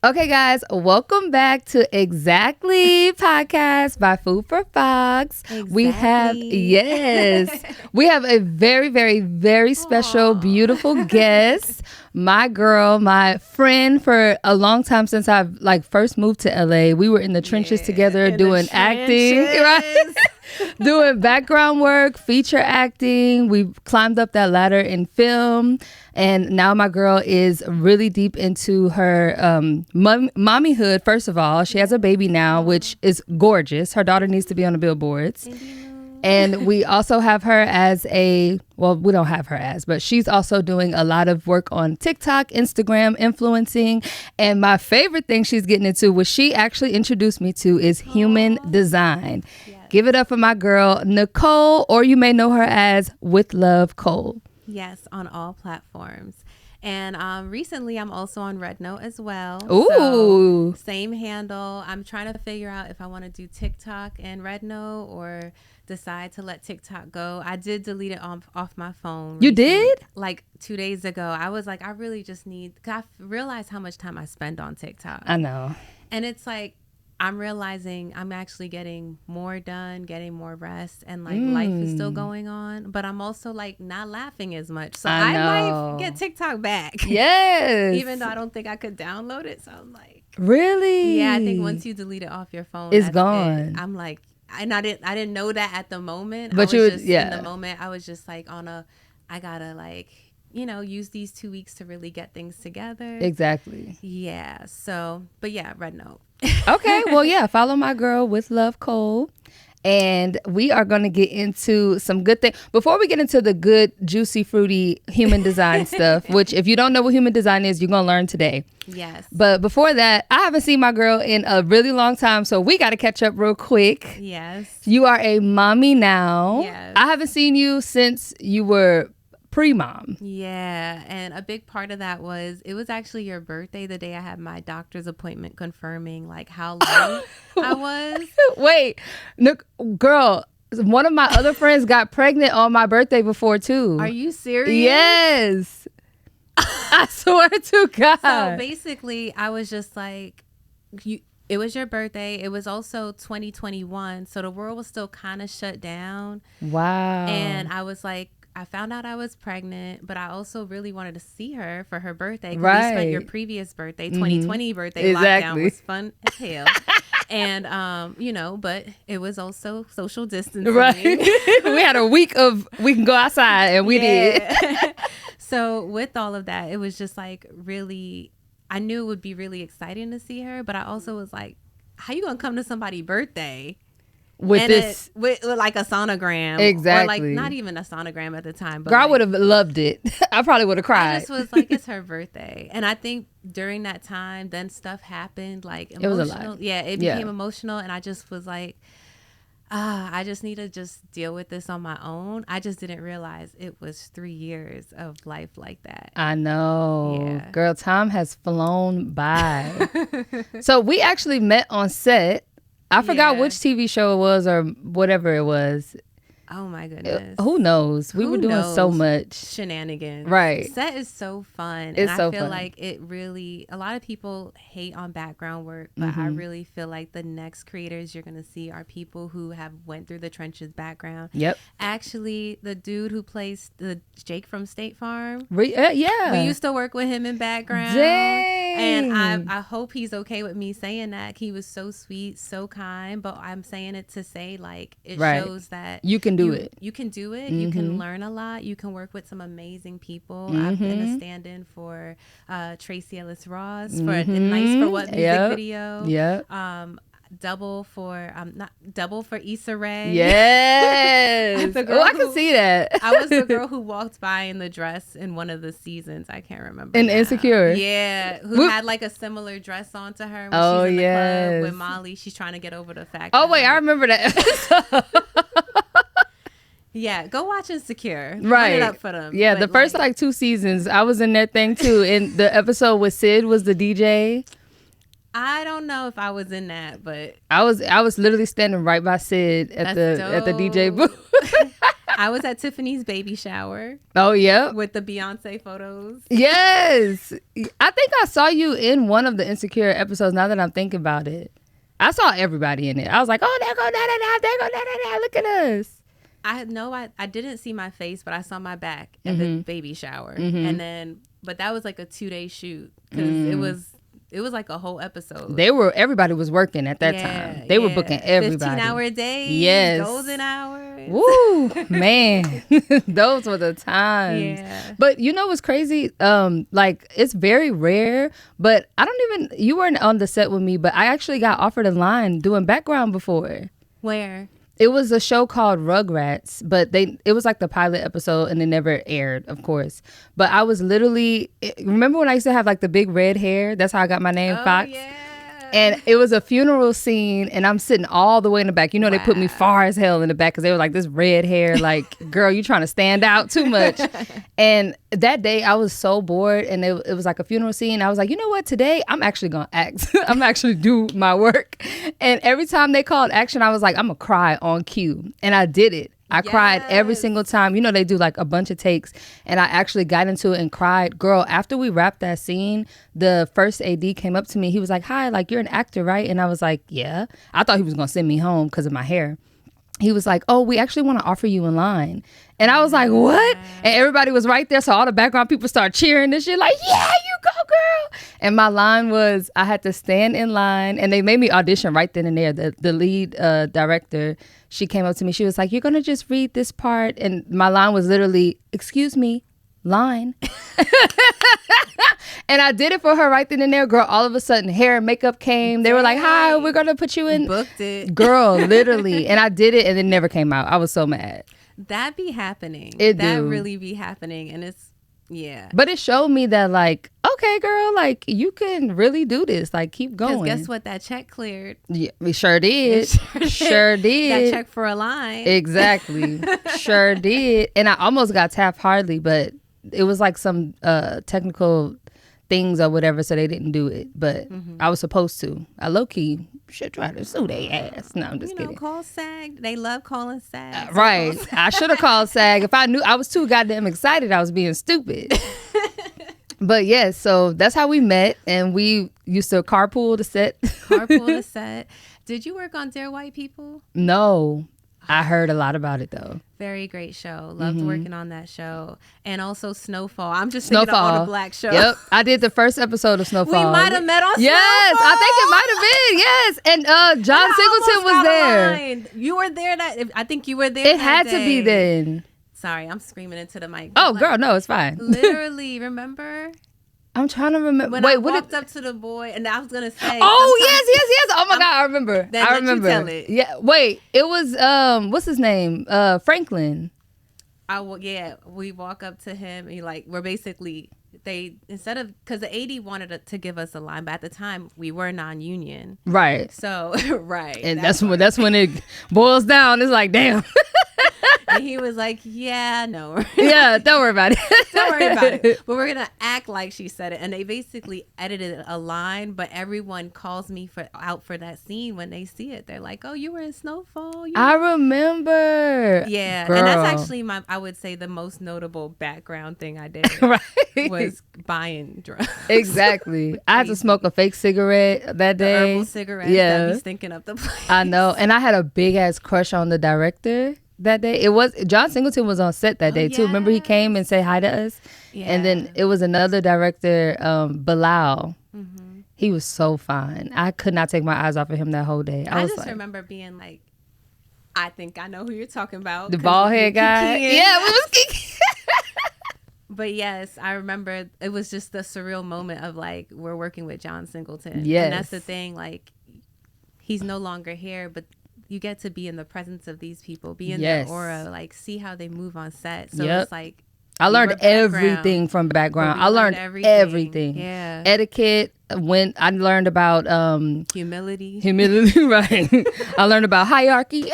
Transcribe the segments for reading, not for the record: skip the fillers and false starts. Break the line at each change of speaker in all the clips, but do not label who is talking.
Okay, guys, welcome back to Exactly Podcast by Food for Fox.
Exactly.
We have a very, very, very special, beautiful guest. My girl, my friend for a long time since I've first moved to LA. We were in the trenches together doing acting, right? Doing background work, feature acting. We climbed up that ladder in film. And now my girl is really deep into her mommyhood. First of all, she has a baby now, which is gorgeous. Her daughter needs to be on the billboards. And we also have her as we don't have her as, but she's also doing a lot of work on TikTok, Instagram, influencing. And my favorite thing she's getting into, which she actually introduced me to, is human design. Yes. Give it up for my girl, Nicole, or you may know her as With Love Cole.
Yes, on all platforms. And recently, I'm also on Red Note as well.
Ooh.
So, same handle. I'm trying to figure out if I want to do TikTok and Red Note or decide to let TikTok go. I did delete it off my phone.
You
recently,
did?
Like 2 days ago. I was like, I really just need, because I realized how much time I spend on TikTok.
I know.
And it's like, I'm realizing I'm actually getting more done, getting more rest, and life is still going on. But I'm also not laughing as much. So I might get TikTok back.
Yes.
Even though I don't think I could download it. So I'm like,
really?
Yeah, I think once you delete it off your phone,
it's gone.
I'm like, and I didn't know that at the moment.
But
in the moment, I was just like I gotta use these 2 weeks to really get things together.
Exactly.
Yeah. So, but yeah, Red Note.
Okay. Well, yeah. Follow my girl With Love Cole. And we are going to get into some good things. Before we get into the good, juicy, fruity human design stuff, which if you don't know what human design is, you're going to learn today.
Yes.
But before that, I haven't seen my girl in a really long time. So we got to catch up real quick.
Yes.
You are a mommy now.
Yes.
I haven't seen you since you were pre-mom.
Yeah, and a big part of that was it was actually your birthday, the day I had my doctor's appointment confirming how long I was.
Wait, girl, one of my other friends got pregnant on my birthday before too.
Are you serious?
Yes. I swear to God.
So basically, I was just like, it was your birthday. It was also 2021, so the world was still kind of shut down.
Wow.
And I was like, I found out I was pregnant, but I also really wanted to see her for her birthday.
Right.
We spent your previous birthday, 2020 birthday
exactly.
Lockdown was fun as hell. And, but it was also social distancing.
Right. We had a week of we can go outside and we did.
So with all of that, it was just really, I knew it would be really exciting to see her, but I also was like, how you going to come to somebody's birthday?
With
a sonogram.
Exactly.
Or not even a sonogram at the time. But
girl, I would have loved it. I probably would have cried.
I just was like, it's her birthday. And I think during that time, then stuff happened, emotional.
It was a lot.
Yeah, it became emotional. And I just was like, I just need to just deal with this on my own. I just didn't realize it was 3 years of life like that.
I know.
Yeah.
Girl, time has flown by. So we actually met on set. I forgot which TV show it was or whatever it was.
Oh my goodness.
Who knows? We were doing so much
shenanigans.
Right.
Set is so fun.
It's
and
so
I feel
fun.
like it really, a lot of people hate on background work, but I really feel like the next creators you're going to see are people who have went through the trenches background.
Yep.
Actually, the dude who plays the Jake from State Farm.
Yeah.
We used to work with him in background.
Dang.
And I hope he's okay with me saying that. He was so sweet, so kind, but I'm saying it to say it shows that
you can do it.
You can do it. You can learn a lot. You can work with some amazing people. I've been a stand-in for Tracy Ellis Ross for a Nice for What music video.
Yeah.
Double for Issa Rae.
Yes. I can see that.
I was the girl who walked by in the dress in one of the seasons. I can't remember.
In Insecure.
Yeah. Who had a similar dress on to her when she's in the club with Molly. She's trying to get over the fact.
Oh wait, I remember that.
Yeah, go watch Insecure.
Right.
Run it up for them.
Yeah, the first 2 seasons, I was in that thing too. And the episode with Sid was the DJ.
I don't know if I was in that, but
I was literally standing right by Sid at the DJ booth.
I was at Tiffany's baby shower.
Oh, yeah.
With the Beyonce photos.
Yes. I think I saw you in one of the Insecure episodes now that I'm thinking about it. I saw everybody in it. I was like, oh, there go da-da-da, there go da-da-da, look at us.
I didn't see my face, but I saw my back at the baby shower. And then, but that was like a 2-day shoot because it was like a whole episode.
Everybody was working at that time. They were booking everybody.
15-hour days.
Yes.
Golden hours.
Woo, man. Those were the times.
Yeah.
But you know what's crazy? Like, it's very rare, but you weren't on the set with me, but I actually got offered a line doing background before.
Where?
It was a show called Rugrats, but it was like the pilot episode and it never aired, of course. But I was literally, remember when I used to have like the big red hair? That's how I got my name, Fox.
Yeah.
And it was a funeral scene and I'm sitting all the way in the back. You know, they put me far as hell in the back because they were like, this red hair, like, girl, you trying to stand out too much. And that day I was so bored and it was like a funeral scene. I was like, you know what? Today I'm actually going to act. I'm actually do my work. And every time they called action, I was like, I'm going to cry on cue. And I did it. I cried every single time. You know, they do like a bunch of takes and I actually got into it and cried. Girl, after we wrapped that scene, the first AD came up to me. He was like, hi, like, you're an actor, right? And I was like, yeah. I thought he was going to send me home because of my hair. He was like, oh, we actually want to offer you in line. And I was like, what? And everybody was right there. So all the background people start cheering and shit like, yeah, you go, girl. And my line was, I had to stand in line and they made me audition right then and there. The lead director, she came up to me. She was like, you're going to just read this part. And my line was literally, excuse me, line. And I did it for her right then and there, girl. All of a sudden, hair and makeup came. They were like, hi, we're going to put you in.
Booked it.
Girl, literally. And I did it and it never came out. I was so mad.
That be happening.
That
really be happening. And it's, yeah.
But it showed me that, like, okay, girl, like, you can really do this. Like, keep going.
Because guess what? That check cleared.
Yeah, we sure did. Sure did.
That check for a line.
Exactly. Sure did. And I almost got tapped hardly, but it was like some technical things or whatever, so they didn't do it. But I was supposed to. I low-key should try to sue their ass. No, I'm just kidding.
Call SAG. They love calling SAG.
Right. I should have called SAG. If I knew, I was too goddamn excited. I was being stupid. But yes, so that's how we met, and we used to carpool to set.
Carpool to set. Did you work on Dear White People?
No. I heard a lot about it though.
Very great show. Loved working on that show. And also Snowfall. I'm just thinking of all the black shows.
Yep. I did the first episode of Snowfall.
We might have met on Snowfall.
Yes, I think it might have been. Yes. And John Singleton was there.
You were there I think you were there.
It had to be then.
Sorry, I'm screaming into the mic.
Oh, girl, no, it's fine.
Literally, remember?
I'm trying to remember.
When I walked up to the boy, and I was gonna say,
"Oh yes! Oh my God, I remember. I remember.
You tell it.
Yeah. Wait, it was what's his name? Franklin.
We walk up to him, and we're basically instead of because the AD wanted to give us a line, but at the time we were non-union,
right?
So right,
and that's when it boils down. It's like, damn.
And he was like, yeah, no.
Yeah, don't worry about it.
Don't worry about it. But we're going to act like she said it. And they basically edited a line, but everyone calls me out for that scene when they see it. They're like, oh, you were in Snowfall?
I remember.
Yeah.
Girl.
And that's actually I would say the most notable background thing I did was buying drugs.
Exactly. I had to smoke a fake cigarette that day.
The herbal cigarette that be stinking up the place.
I know. And I had a big ass crush on the director. That day, it was John Singleton was on set that day too. Remember, he came and said hi to us, and then it was another director, Bilal. He was so fine. I could not take my eyes off of him that whole day. I just
remember being like, I think I know who you're talking about.
The bald head guy. Yeah, we was kicking.
But yes, I remember it was just the surreal moment of we're working with John Singleton.
Yes,
and that's the thing. He's no longer here, but you get to be in the presence of these people, be in their aura, see how they move on set. So it's
I learned everything from background. I learned everything.
Yeah.
Etiquette. When I learned about
humility,
right? I learned about hierarchy.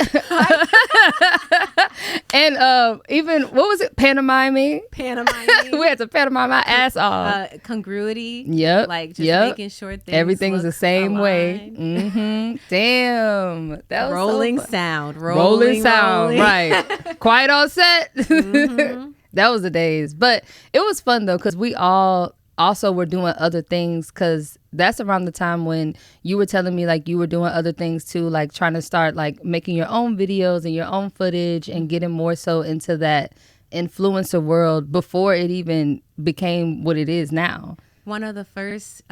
And even, what was it? Pantomiming.
Pantomiming.
We had to pantomime my ass off.
Congruity.
Yep.
Like just making sure things
everything's the same
aligned.
way. Damn. That was
rolling
so
sound.
Rolling sound. Right. Quiet on set. That was the days. But it was fun though, because we all also were doing other things, because that's around the time when you were telling me like you were doing other things too, like trying to start like making your own videos and your own footage and getting more so into that influencer world before it even became what it is now.
One of the first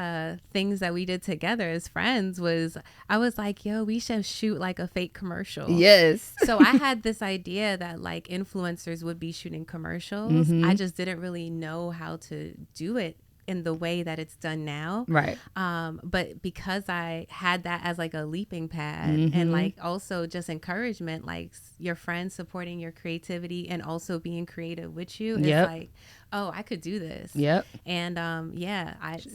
things that we did together as friends was, I was like, yo, we should shoot like a fake commercial.
Yes.
So I had this idea that like influencers would be shooting commercials. I just didn't really know how to do it in the way that it's done now.
Right.
But because I had that as like a leaping pad and like also just encouragement, like your friends supporting your creativity and also being creative with you, it's like, oh, I could do this. Yep. And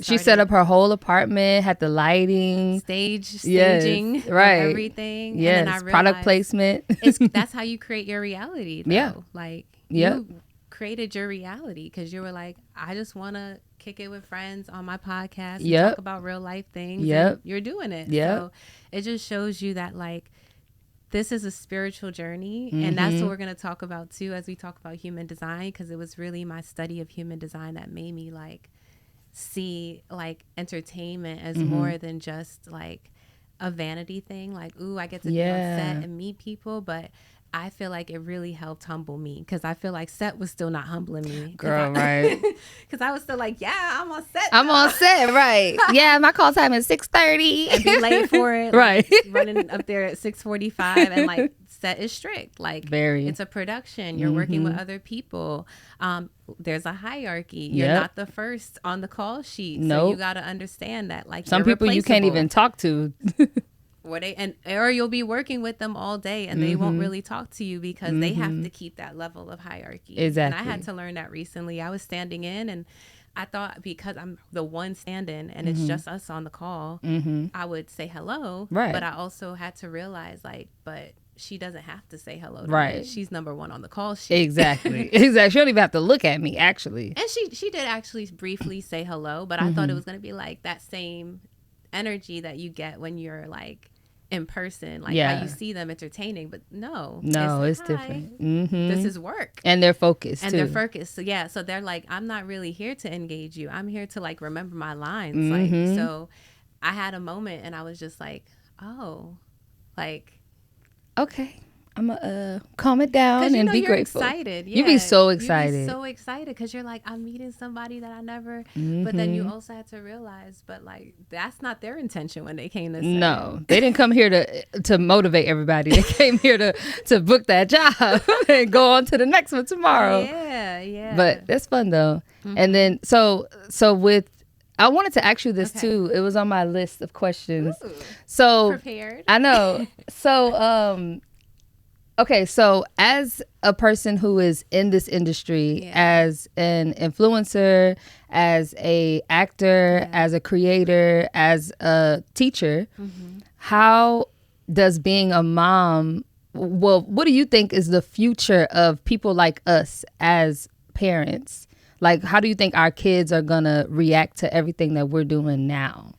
she set up her whole apartment, had the lighting,
staging,
right,
everything.
Yes.
And then I realized
product placement.
That's how you create your reality though.
Yeah.
Like you created your reality because you were like, I just want to kick it with friends on my podcast and talk about real life things. And you're doing it. So it just shows you that like this is a spiritual journey. And that's what we're going to talk about too as we talk about human design, because it was really my study of human design that made me like see like entertainment as more than just like a vanity thing. Like, ooh, I get to be on set and meet people, but I feel like it really helped humble me, because I feel like set was still not humbling me.
Girl, right.
Because I was still like, yeah, I'm on set.
I'm on set, right. Yeah, my call time is 6:30.
And be late for it.
Right.
Like, running up there at 6:45 and like set is strict. Like it's a production. You're working with other people. There's a hierarchy. You're not the first on the call sheet. So you got to understand that like
some people you can't even talk to.
Or you'll be working with them all day and they won't really talk to you because they have to keep that level of hierarchy.
Exactly.
And I had to learn that recently. I was standing in and I thought because I'm the one standing and it's just us on the call, I would say hello. Right. But I also had to realize like, but she doesn't have to say hello to me. She's number one on the call sheet.
Exactly. Exactly. She don't even have to look at me, actually.
And she did actually briefly say hello, but I thought it was going to be like that same energy that you get when you're like in person, like how you see them entertaining, but no,
it's different.
This is work,
and they're focused
and
too.
they're focused. So they're like, I'm not really here to engage you. I'm here to like remember my lines. Like, so I had a moment, and I was just like, oh, like,
okay. I'm gonna calm it down and be grateful.
Excited.
You be so excited.
You be so excited because you're like, I'm meeting somebody that I never. But then you also had to realize, but like that's not their intention when they came to.
No, they didn't come here to motivate everybody. They came here to book that job and go on to the next one tomorrow.
Yeah.
But it's fun though. And then so with. I wanted to ask you this too. It was on my list of questions.
Ooh,
so
prepared.
I know. So okay, so as a person who is in this industry, as an influencer, as a actor, as a creator, as a teacher, how does being a mom, well, what do you think is the future of people like us as parents? Like, how do you think our kids are going to react to everything that we're doing now?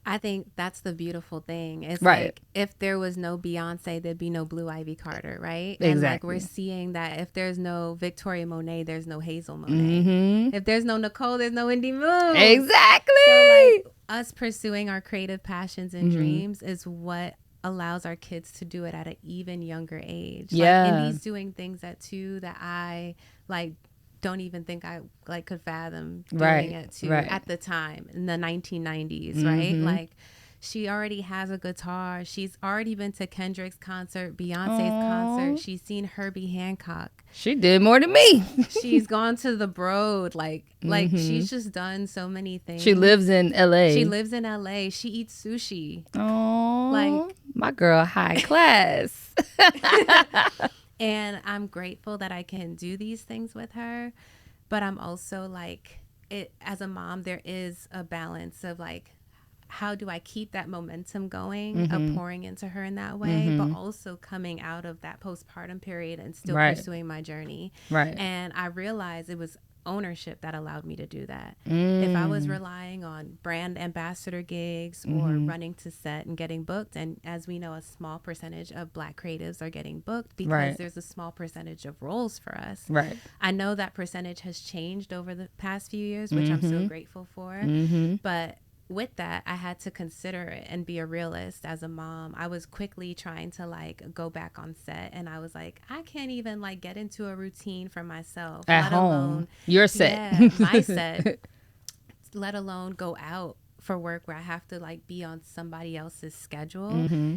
I think that's the beautiful thing. It's like if there was no Beyonce, there'd be no Blue Ivy Carter, right?
Exactly.
And like we're seeing that if there's no Victoria Monet, there's no Hazel Monet. If there's no Nicole, there's no Indie Moon.
Exactly.
So like us pursuing our creative passions and dreams is what allows our kids to do it at an even younger age.
Yeah.
Like Indie's doing things that I like don't even think I like could fathom doing it too at the time in the 1990s, right? Like she already has a guitar. She's already been to Kendrick's concert, Beyonce's concert. She's seen Herbie Hancock.
She did more than me.
She's gone to the Broad. Like she's just done so many things.
She lives in LA.
She eats sushi.
Oh,
like
my girl, high class.
And I'm grateful that I can do these things with her. But I'm also like, as a mom, there is a balance of like, how do I keep that momentum going of pouring into her in that way, but also coming out of that postpartum period and still pursuing my journey.
Right.
And I realized it was ownership that allowed me to do that. If I was relying on brand ambassador gigs or running to set and getting booked, and as we know, a small percentage of Black creatives are getting booked because there's a small percentage of roles for us.
Right.
I know that percentage has changed over the past few years, which I'm so grateful for. But with that, I had to consider it and be a realist as a mom. I was quickly trying to like go back on set, and I was like, I can't even like get into a routine for myself
at home. Alone, your set,
my set, let alone go out for work where I have to like be on somebody else's schedule.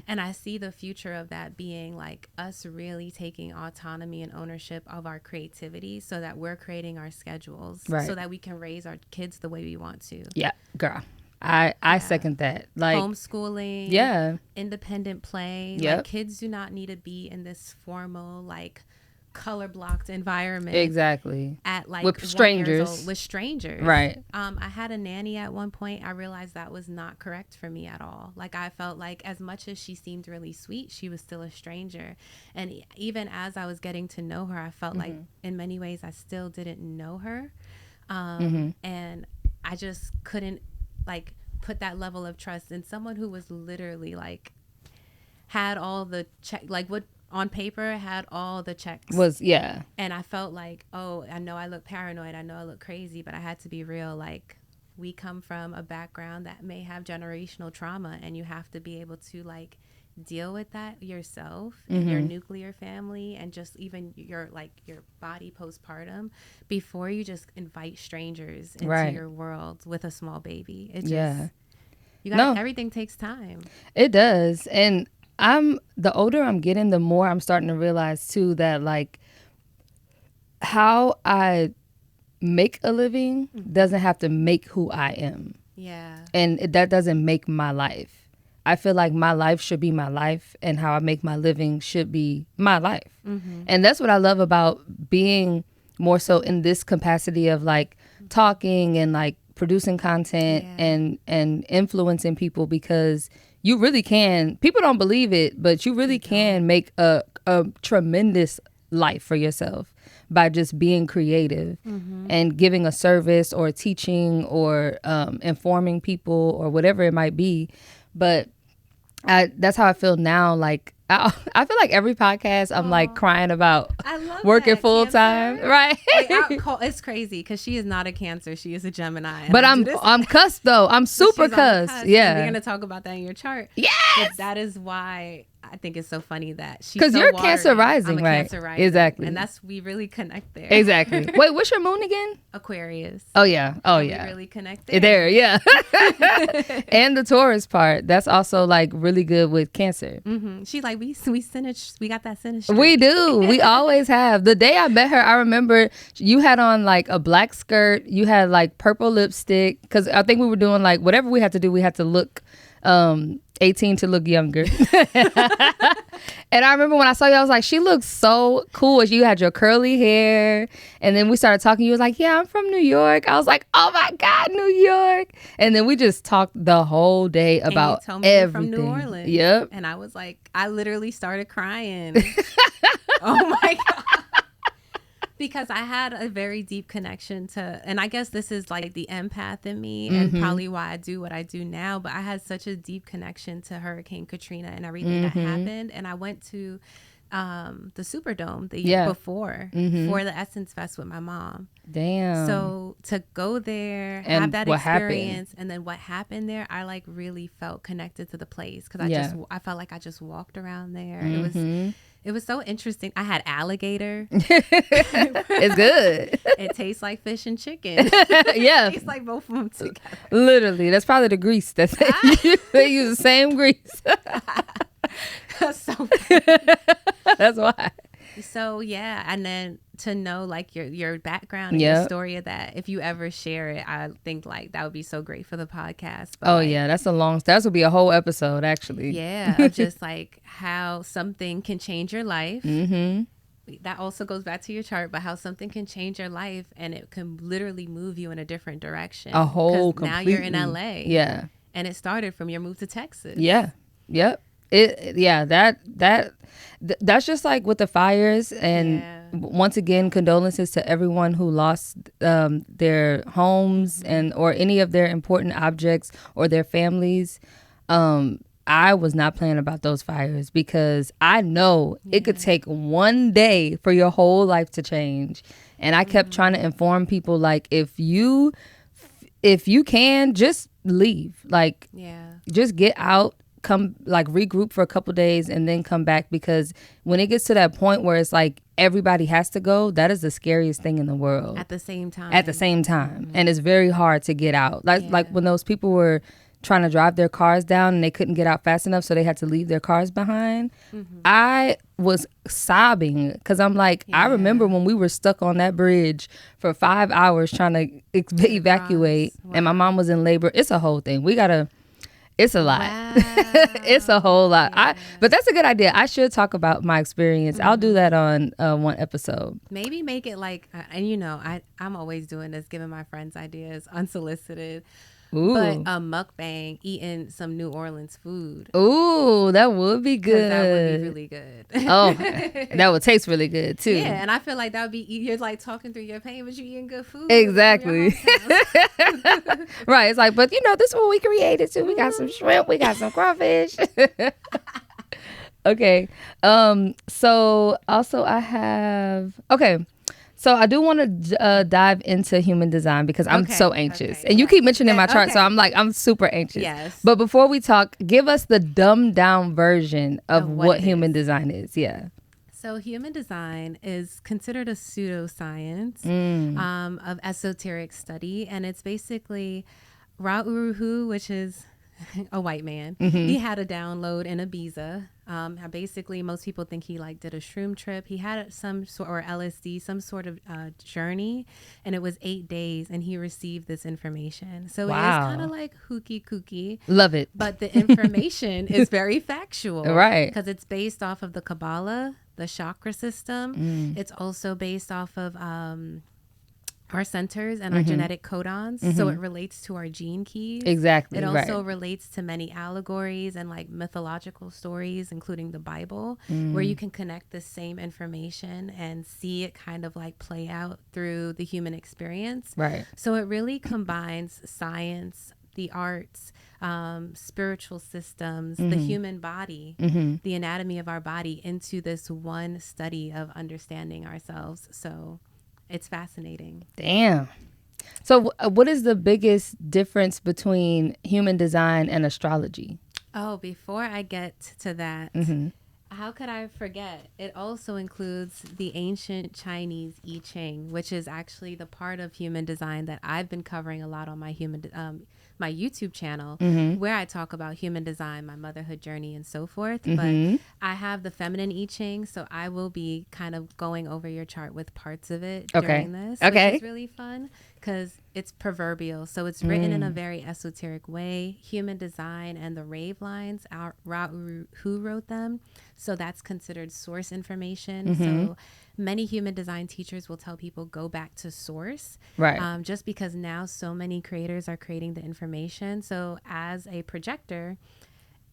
And I see the future of that being like us really taking autonomy and ownership of our creativity so that we're creating our schedules so that we can raise our kids the way we want to.
Yeah, girl. I second that. Like
homeschooling, independent play. Like kids do not need to be in this formal like color blocked environment.
Exactly.
At like
with strangers.
With strangers.
Right.
I had a nanny at one point. I realized that was not correct for me at all. Like I felt like as much as she seemed really sweet, she was still a stranger. And even as I was getting to know her, I felt like in many ways I still didn't know her. And I just couldn't like put that level of trust in someone who was literally like had all the check, like what on paper had all the checks and I felt like, oh, I know I look paranoid, I know I look crazy, but I had to be real. Like we come from a background that may have generational trauma, and you have to be able to like deal with that yourself and your nuclear family, and just even your like your body postpartum before you just invite strangers into your world with a small baby. It just you got everything takes time.
It does. And the older I'm getting, the more I'm starting to realize too that like how I make a living doesn't have to make who I am.
Yeah.
And that doesn't make my life. I feel like my life should be my life, and how I make my living should be my life. And that's what I love about being more so in this capacity of like talking and like producing content and influencing people, because you really can. People don't believe it, but you really can make a tremendous life for yourself by just being creative and giving a service or teaching or informing people or whatever it might be. But that's how I feel now. Like I feel like every podcast I'm like crying about working full time, right?
It's crazy because she is not a Cancer, she is a Gemini.
But I'm cussed though. I'm super cussed. Yeah,
and we're gonna talk about that in your chart.
Yes,
but that is why I think it's so funny that she's
because
so
you're
watery.
Cancer rising,
I'm a
right?
Cancer rising,
exactly,
and we really connect there.
Exactly. Wait, what's your moon again?
Aquarius.
Oh yeah.
We really connect
there. Yeah. And the Taurus part, that's also like really good with Cancer.
She's like we got that synergy.
We do. We always have. The day I met her, I remember you had on like a black skirt. You had like purple lipstick, because I think we were doing like whatever we had to do. We had to look 18 to look younger. And I remember when I saw you, I was like, she looks so cool. You had your curly hair, and then we started talking. You was like, yeah, I'm from New York. I was like, oh my God, New York. And then we just talked the whole day about
and you told me
everything.
You're from New Orleans.
Yep.
And I was like, I literally started crying. Oh my God. Because I had a very deep connection to, and I guess this is like the empath in me and probably why I do what I do now, but I had such a deep connection to Hurricane Katrina and everything that happened. And I went to the Superdome the year before for the Essence Fest with my mom.
Damn.
So to go there,
and
have that experience, and then what happened there, I like really felt connected to the place, because I felt like I just walked around there. It was so interesting. I had alligator.
It's good.
It tastes like fish and chicken.
Yeah.
It tastes like both of them together.
Literally. That's probably the grease that they use the same grease.
That's so funny.
That's why.
So yeah, and then to know like your background and your story of that, if you ever share it, I think like that would be so great for the podcast. But
that would be a whole episode actually.
Yeah, of just like how something can change your life. That also goes back to your chart, but how something can change your life and it can literally move you in a different direction.
Now
you're in LA.
Yeah.
And it started from your move to Texas.
Yeah. Yep. That's just like with the fires. And once again, condolences to everyone who lost their homes and or any of their important objects or their families. I was not playing about those fires because I know it could take one day for your whole life to change. And I kept trying to inform people, like, if you can, just leave. Like, just get out, come, like, regroup for a couple days and then come back. Because when it gets to that point where it's like everybody has to go, that is the scariest thing in the world.
At the same time.
And it's very hard to get out. Like when those people were trying to drive their cars down and they couldn't get out fast enough, so they had to leave their cars behind. I was sobbing because I'm like, I remember when we were stuck on that bridge for 5 hours trying to evacuate. And my mom was in labor. It's a whole thing. It's a lot. It's a whole lot. But that's a good idea. I should talk about my experience. I'll do that on one episode.
Maybe make it like, and I'm always doing this, giving my friends ideas unsolicited.
Ooh.
But a mukbang, eating some New Orleans food.
Ooh, that would be good.
That would be really good.
Oh, that would taste really good too.
Yeah, and I feel like that would be, you're like talking through your pain, but you're eating good food.
Exactly. Right. It's like, but this is what we created too. We got some shrimp. We got some crawfish. Okay. So also I have, so I do want to dive into human design because I'm so anxious. And you keep mentioning my chart, so I'm super anxious.
Yes.
But before we talk, give us the dumbed down version of what human design is. Yeah.
So human design is considered a pseudoscience of esoteric study. And it's basically Ra-Uru-Hu, which is a white man. He had a download in Ibiza. Basically, most people think he did a shroom trip. He had some sort, or LSD, some sort of journey, and it was 8 days, and he received this information. So it is kind of like hooky kooky.
Love it.
But the information is very factual,
right?
Because it's based off of the Kabbalah, the chakra system. It's also based off of our centers and our genetic codons. So it relates to our gene keys.
Exactly.
It also relates to many allegories and mythological stories, including the Bible, where you can connect the same information and see it kind of play out through the human experience.
Right.
So it really combines science, the arts, spiritual systems, the human body, the anatomy of our body into this one study of understanding ourselves. So it's fascinating.
Damn. So what is the biggest difference between human design and astrology?
Oh, before I get to that, how could I forget? It also includes the ancient Chinese I Ching, which is actually the part of human design that I've been covering a lot on my my YouTube channel, where I talk about human design, my motherhood journey, and so forth. But I have the feminine I Ching, so I will be kind of going over your chart with parts of it during this, which is really fun because it's proverbial. So it's written in a very esoteric way. Human design and the rave lines, Ra-Uru-Hu wrote them. So that's considered source information. So many human design teachers will tell people go back to source,
right?
Just because now so many creators are creating the information. So as a projector,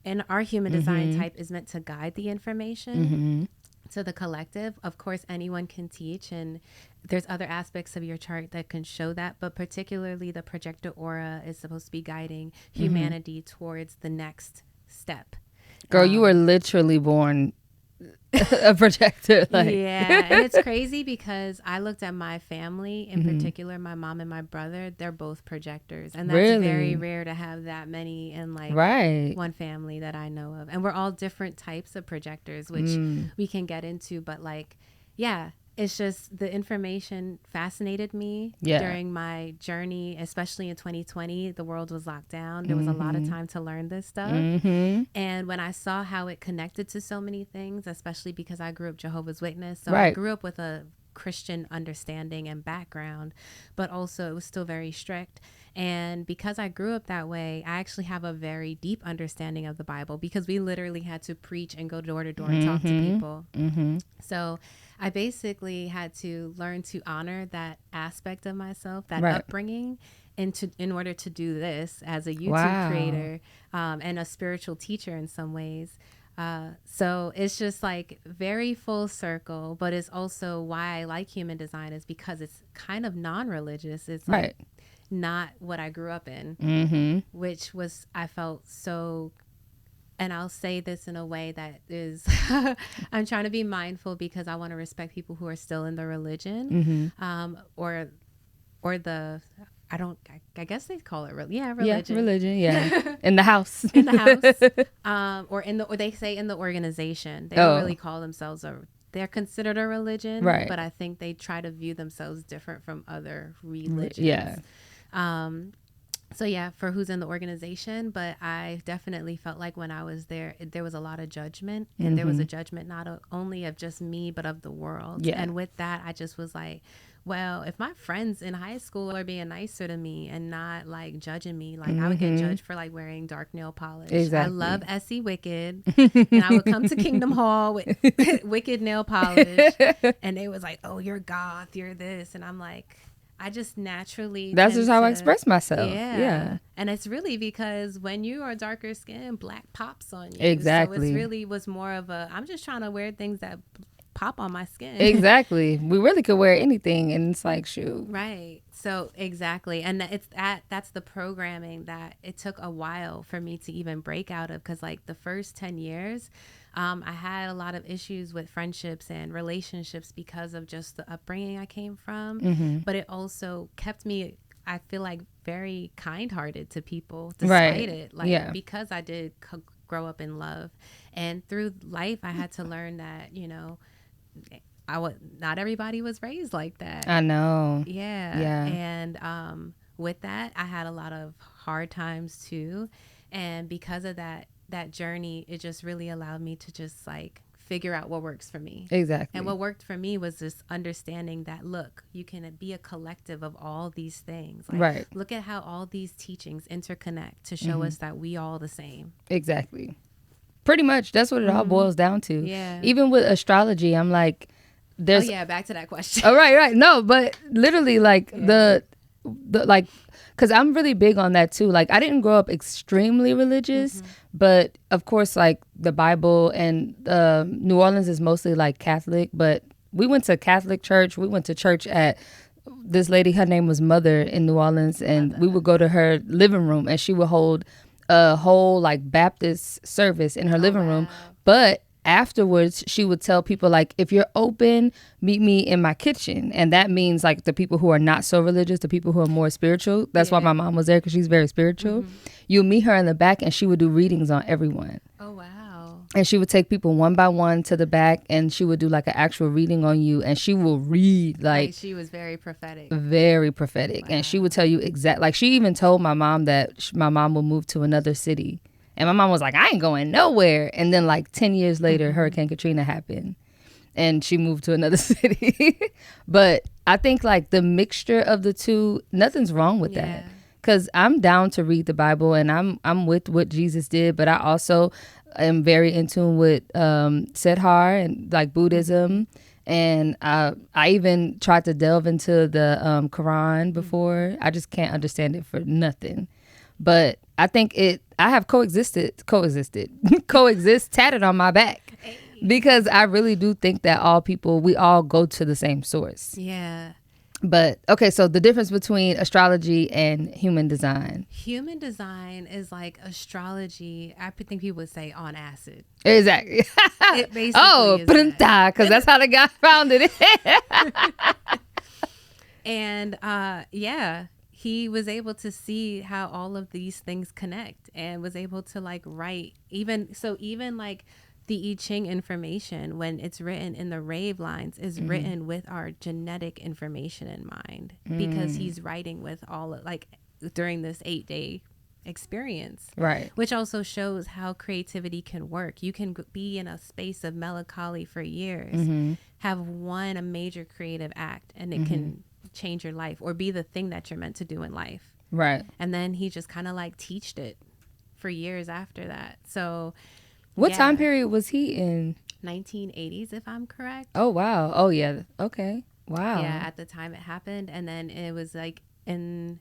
and our human design type is meant to guide the information to the collective. Of course, anyone can teach, and there's other aspects of your chart that can show that, but particularly the projector aura is supposed to be guiding humanity towards the next step.
Girl, you were literally born a projector.
Yeah, and it's crazy because I looked at my family in particular, my mom and my brother, they're both projectors, and that's very rare to have that many in one family that I know of. And we're all different types of projectors, which we can get into, but it's just the information fascinated me during my journey, especially in 2020. The world was locked down. There was a lot of time to learn this stuff. And when I saw how it connected to so many things, especially because I grew up Jehovah's Witness. So I grew up with a Christian understanding and background, but also it was still very strict. And because I grew up that way, I actually have a very deep understanding of the Bible because we literally had to preach and go door to door and talk to people. So I basically had to learn to honor that aspect of myself, that upbringing, in order to do this as a YouTube creator and a spiritual teacher in some ways. So it's just like very full circle, but it's also why I like human design is because it's kind of non-religious. It's like not what I grew up in, which was, I felt so, and I'll say this in a way that is, I'm trying to be mindful because I want to respect people who are still in the religion, or the, I guess they call it religion.
Yeah, religion, yeah. In the house.
In the house. Or they say in the organization. They don't really call themselves they're considered a religion,
right?
But I think they try to view themselves different from other religions.
Yeah.
So yeah, for who's in the organization, but I definitely felt like when I was there, there was a lot of judgment, and there was a judgment not only of just me, but of the world.
Yeah.
And with that, I just was like, well, if my friends in high school are being nicer to me and not like judging me, like I would get judged for like wearing dark nail polish.
Exactly.
I love Essie Wicked, and I would come to Kingdom Hall with Wicked nail polish, and they was like, "Oh, you're goth, you're this," and I'm like, I just naturally.
That's just how I express myself. Yeah.
And it's really because when you are darker skinned, black pops on you.
Exactly.
So it really was more of a, I'm just trying to wear things that pop on my skin.
Exactly. We really could wear anything, and it's like, shoot.
Right. So exactly. And that's the programming that it took a while for me to even break out of, because like the first 10 years, I had a lot of issues with friendships and relationships because of just the upbringing I came from. But it also kept me, I feel like, very kind-hearted to people despite it. Like, because I did grow up in love. And through life, I had to learn that, you know, not everybody was raised like that.
I know.
Yeah. And with that, I had a lot of hard times too. And because of that journey, it just really allowed me to just like figure out what works for me.
Exactly.
And what worked for me was just understanding that, look, you can be a collective of all these things. Like,
right.
Look at how all these teachings interconnect to show us that we all the same.
Exactly. Pretty much. That's what it all boils down to.
Yeah.
Even with astrology, I'm like, there's.
Oh yeah, back to that question.
Oh, right. No, but literally like the like, because I'm really big on that too. Like, I didn't grow up extremely religious, but of course, like the Bible, and New Orleans is mostly like Catholic, but we went to Catholic church. We went to church at this lady, her name was Mother in New Orleans, and we would go to her living room, and she would hold a whole like Baptist service in her living room. But afterwards, she would tell people, like, if you're open, meet me in my kitchen. And that means like the people who are not so religious, the people who are more spiritual. That's why my mom was there, because she's very spiritual. You'll meet her in the back, and she would do readings on everyone.
Oh, wow.
And she would take people one by one to the back, and she would do like an actual reading on you. And she will read like
she was very prophetic.
Very prophetic. Wow. And she would tell you like she even told my mom that my mom would move to another city. And my mom was like, I ain't going nowhere. And then like 10 years later, Hurricane Katrina happened, and she moved to another city. But I think like the mixture of the two, nothing's wrong with that. Because I'm down to read the Bible, and I'm with what Jesus did. But I also am very in tune with Siddhar and like Buddhism. And I even tried to delve into the Quran before. I just can't understand it for nothing. But I think I have coexist tatted on my back, because I really do think that we all go to the same source.
Yeah.
But okay, so the difference between astrology and human design.
Human design is like astrology, I think people would say, on acid.
Exactly.
It basically is
because that's how the guy founded it.
And he was able to see how all of these things connect, and was able to like write even like the I Ching information, when it's written in the rave lines, is written with our genetic information in mind, because he's writing with all of, like, during this 8-day experience,
right?
Which also shows how creativity can work. You can be in a space of melancholy for years, have a major creative act, and it can change your life, or be the thing that you're meant to do in life,
right?
And then he just kind of like teached it for years after that. So
what time period was he in?
1980s, if I'm correct.
Oh wow. Oh yeah. Okay. Wow.
Yeah, at the time it happened, and then it was like in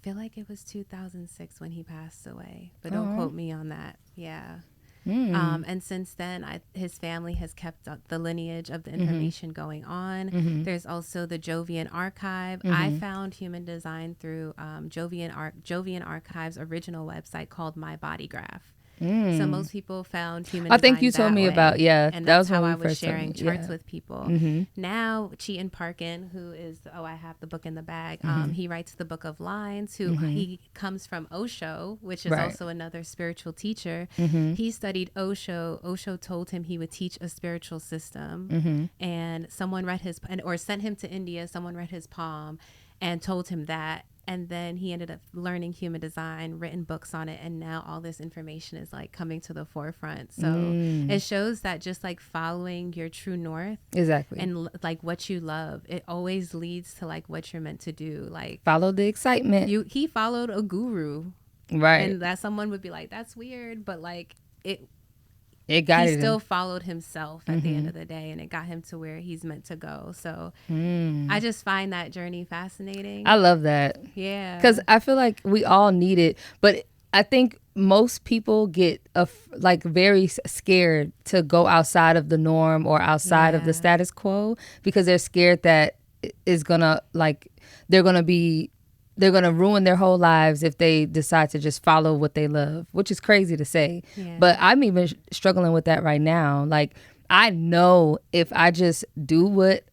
feel like it was 2006 when he passed away, but don't quote me on that. Yeah. And since then, his family has kept the lineage of the information going on. There's also the Jovian Archive. I found human design through Jovian Archive's original website called My Body Graph. So most people found human design.
I think you told me about,
and that's
that was
how I was sharing charts with people. Now, Chetan Parkin, who is, I have the book in the bag. He writes the Book of Lines. He comes from Osho, which is also another spiritual teacher. He studied Osho. Osho told him he would teach a spiritual system, and someone read or sent him to India. Someone read his palm and told him that. And then he ended up learning human design, written books on it. And now all this information is like coming to the forefront. So it shows that just like following your true north.
Exactly.
And like what you love, it always leads to like what you're meant to do. Like
follow the excitement.
He followed a guru.
Right.
And that someone would be like, that's weird. But like
he
still followed himself at the end of the day, and it got him to where he's meant to go. So I just find that journey fascinating.
I love that.
Yeah.
Because I feel like we all need it. But I think most people get like very scared to go outside of the norm or outside of the status quo, because they're scared that is going to like, they're going to ruin their whole lives if they decide to just follow what they love, which is crazy to say. Yeah. But I'm even struggling with that right now. Like, I know if I just do what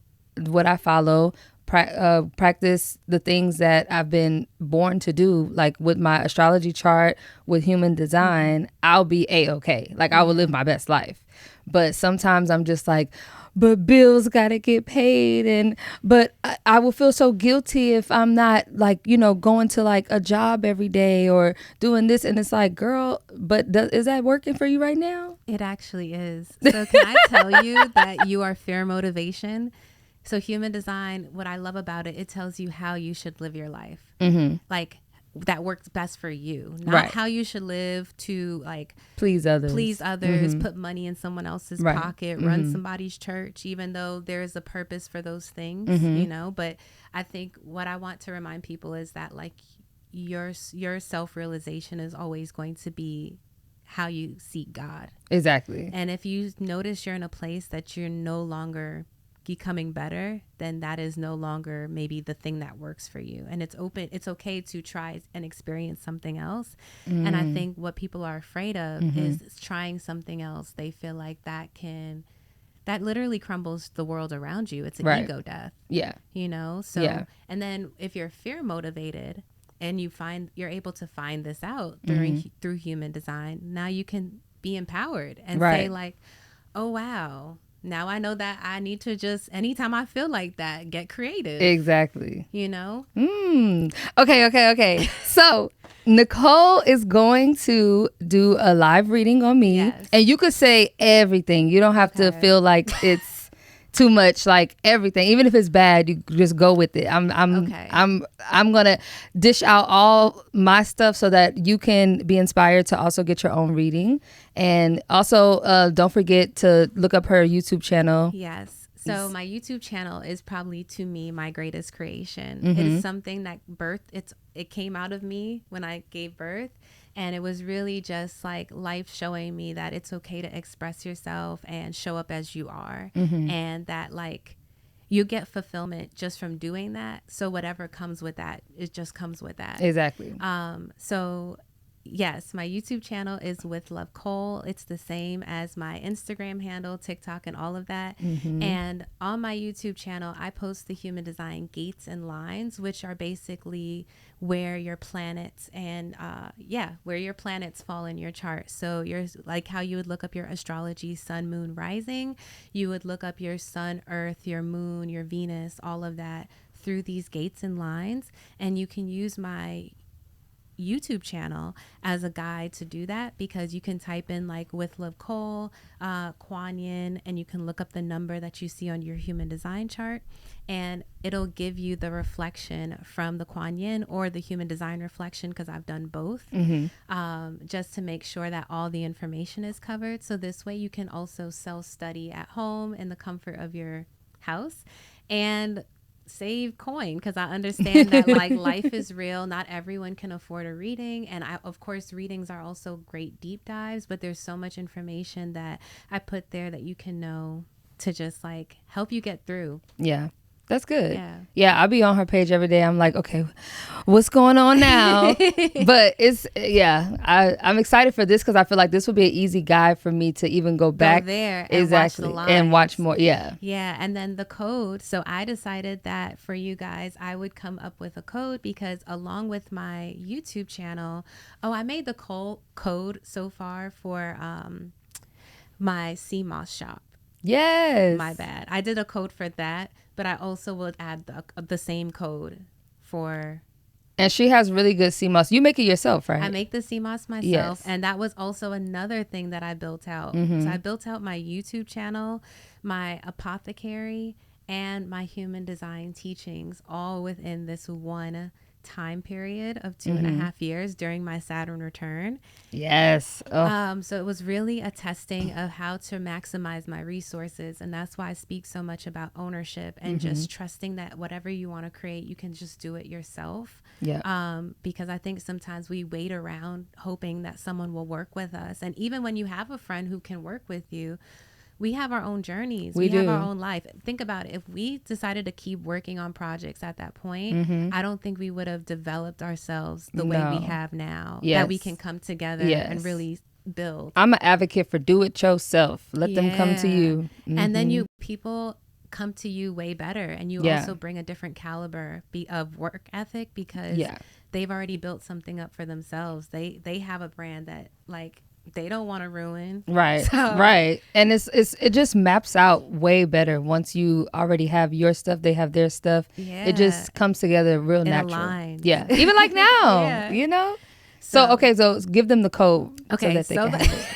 I follow, practice the things that I've been born to do, like with my astrology chart, with human design, I'll be A-okay. Like, I will live my best life. But sometimes I'm just like, but bills gotta get paid, but I will feel so guilty if I'm not like, going to like a job every day or doing this. And it's like, girl, but is that working for you right now?
It actually is. So can I tell you that you are fear motivation? So human design, what I love about it, it tells you how you should live your life. Like, that works best for you, not how you should live to like
please others,
put money in someone else's pocket, run somebody's church, even though there's a purpose for those things, but I think what I want to remind people is that like your self-realization is always going to be how you seek God. Exactly. And if you notice you're in a place that you're no longer becoming better, then that is no longer maybe the thing that works for you. And it's okay to try and experience something else. And I think what people are afraid of is trying something else. They feel like that literally crumbles the world around you. It's an ego death. Yeah. So and then if you're fear motivated and you're able to find this out through human design, now you can be empowered and say like, oh wow, now I know that I need to just, anytime I feel like that, get creative.
Exactly. Okay. So Nicole is going to do a live reading on me. Yes. And you could say everything. You don't have to feel like it's too much, like everything. Even if it's bad, you just go with it. I'm gonna dish out all my stuff so that you can be inspired to also get your own reading. And also don't forget to look up her YouTube channel.
Yes. So my YouTube channel is probably, to me, my greatest creation. It is something that it came out of me when I gave birth. And it was really just like life showing me that it's okay to express yourself and show up as you are. And that like you get fulfillment just from doing that. So whatever comes with that, it just comes with that.
Exactly.
So yes, my YouTube channel is With Love Cole. It's the same as my Instagram handle, TikTok, and all of that. And on my YouTube channel, I post the human design gates and lines, which are basically where your planets and where your planets fall in your chart. So you're like how you would look up your astrology, sun, moon, rising. You would look up your sun, earth, your moon, your Venus, all of that through these gates and lines. And you can use my YouTube channel as a guide to do that, because you can type in like With Love Cole, Kuan Yin, and you can look up the number that you see on your human design chart, and it'll give you the reflection from the Kuan Yin or the human design reflection, because I've done both, just to make sure that all the information is covered. So this way you can also self-study at home in the comfort of your house. And save coin, because I understand that like life is real. Not everyone can afford a reading. And of course, readings are also great deep dives, but there's so much information that I put there that you can know to just like help you get through.
Yeah. That's good. Yeah, I'll be on her page every day. I'm like, okay, what's going on now? But I'm excited for this because I feel like this will be an easy guide for me to even go back
there and
watch more. Yeah.
Yeah. And then the code. So I decided that for you guys, I would come up with a code because along with my YouTube channel, I made the code so far for my seamoss shop.
Yes.
My bad. I did a code for that, but I also would add the same code for.
And she has really good seamoss. You make it yourself, right?
I make the seamoss myself. Yes. And that was also another thing that I built out. So I built out my YouTube channel, my apothecary, and my human design teachings all within this one time period of 2.5 years during my Saturn return.
Yes.
So it was really a testing of how to maximize my resources. And that's why I speak so much about ownership and just trusting that whatever you want to create, you can just do it yourself.
Yeah.
Because I think sometimes we wait around hoping that someone will work with us. And even when you have a friend who can work with you, we have our own journeys. We have our own life. Think about it. If we decided to keep working on projects at that point, I don't think we would have developed ourselves the way we have now.
Yes.
That we can come together and really build.
I'm an advocate for do it yourself. Let them come to you.
And then people come to you way better. And you also bring a different caliber of work ethic because they've already built something up for themselves. They have a brand that like they don't want to ruin.
Right. Right. And it just maps out way better once you already have your stuff, they have their stuff. Yeah. It just comes together real natural.
Aligns.
Yeah. Even like now, you know? So give them the code so that they can have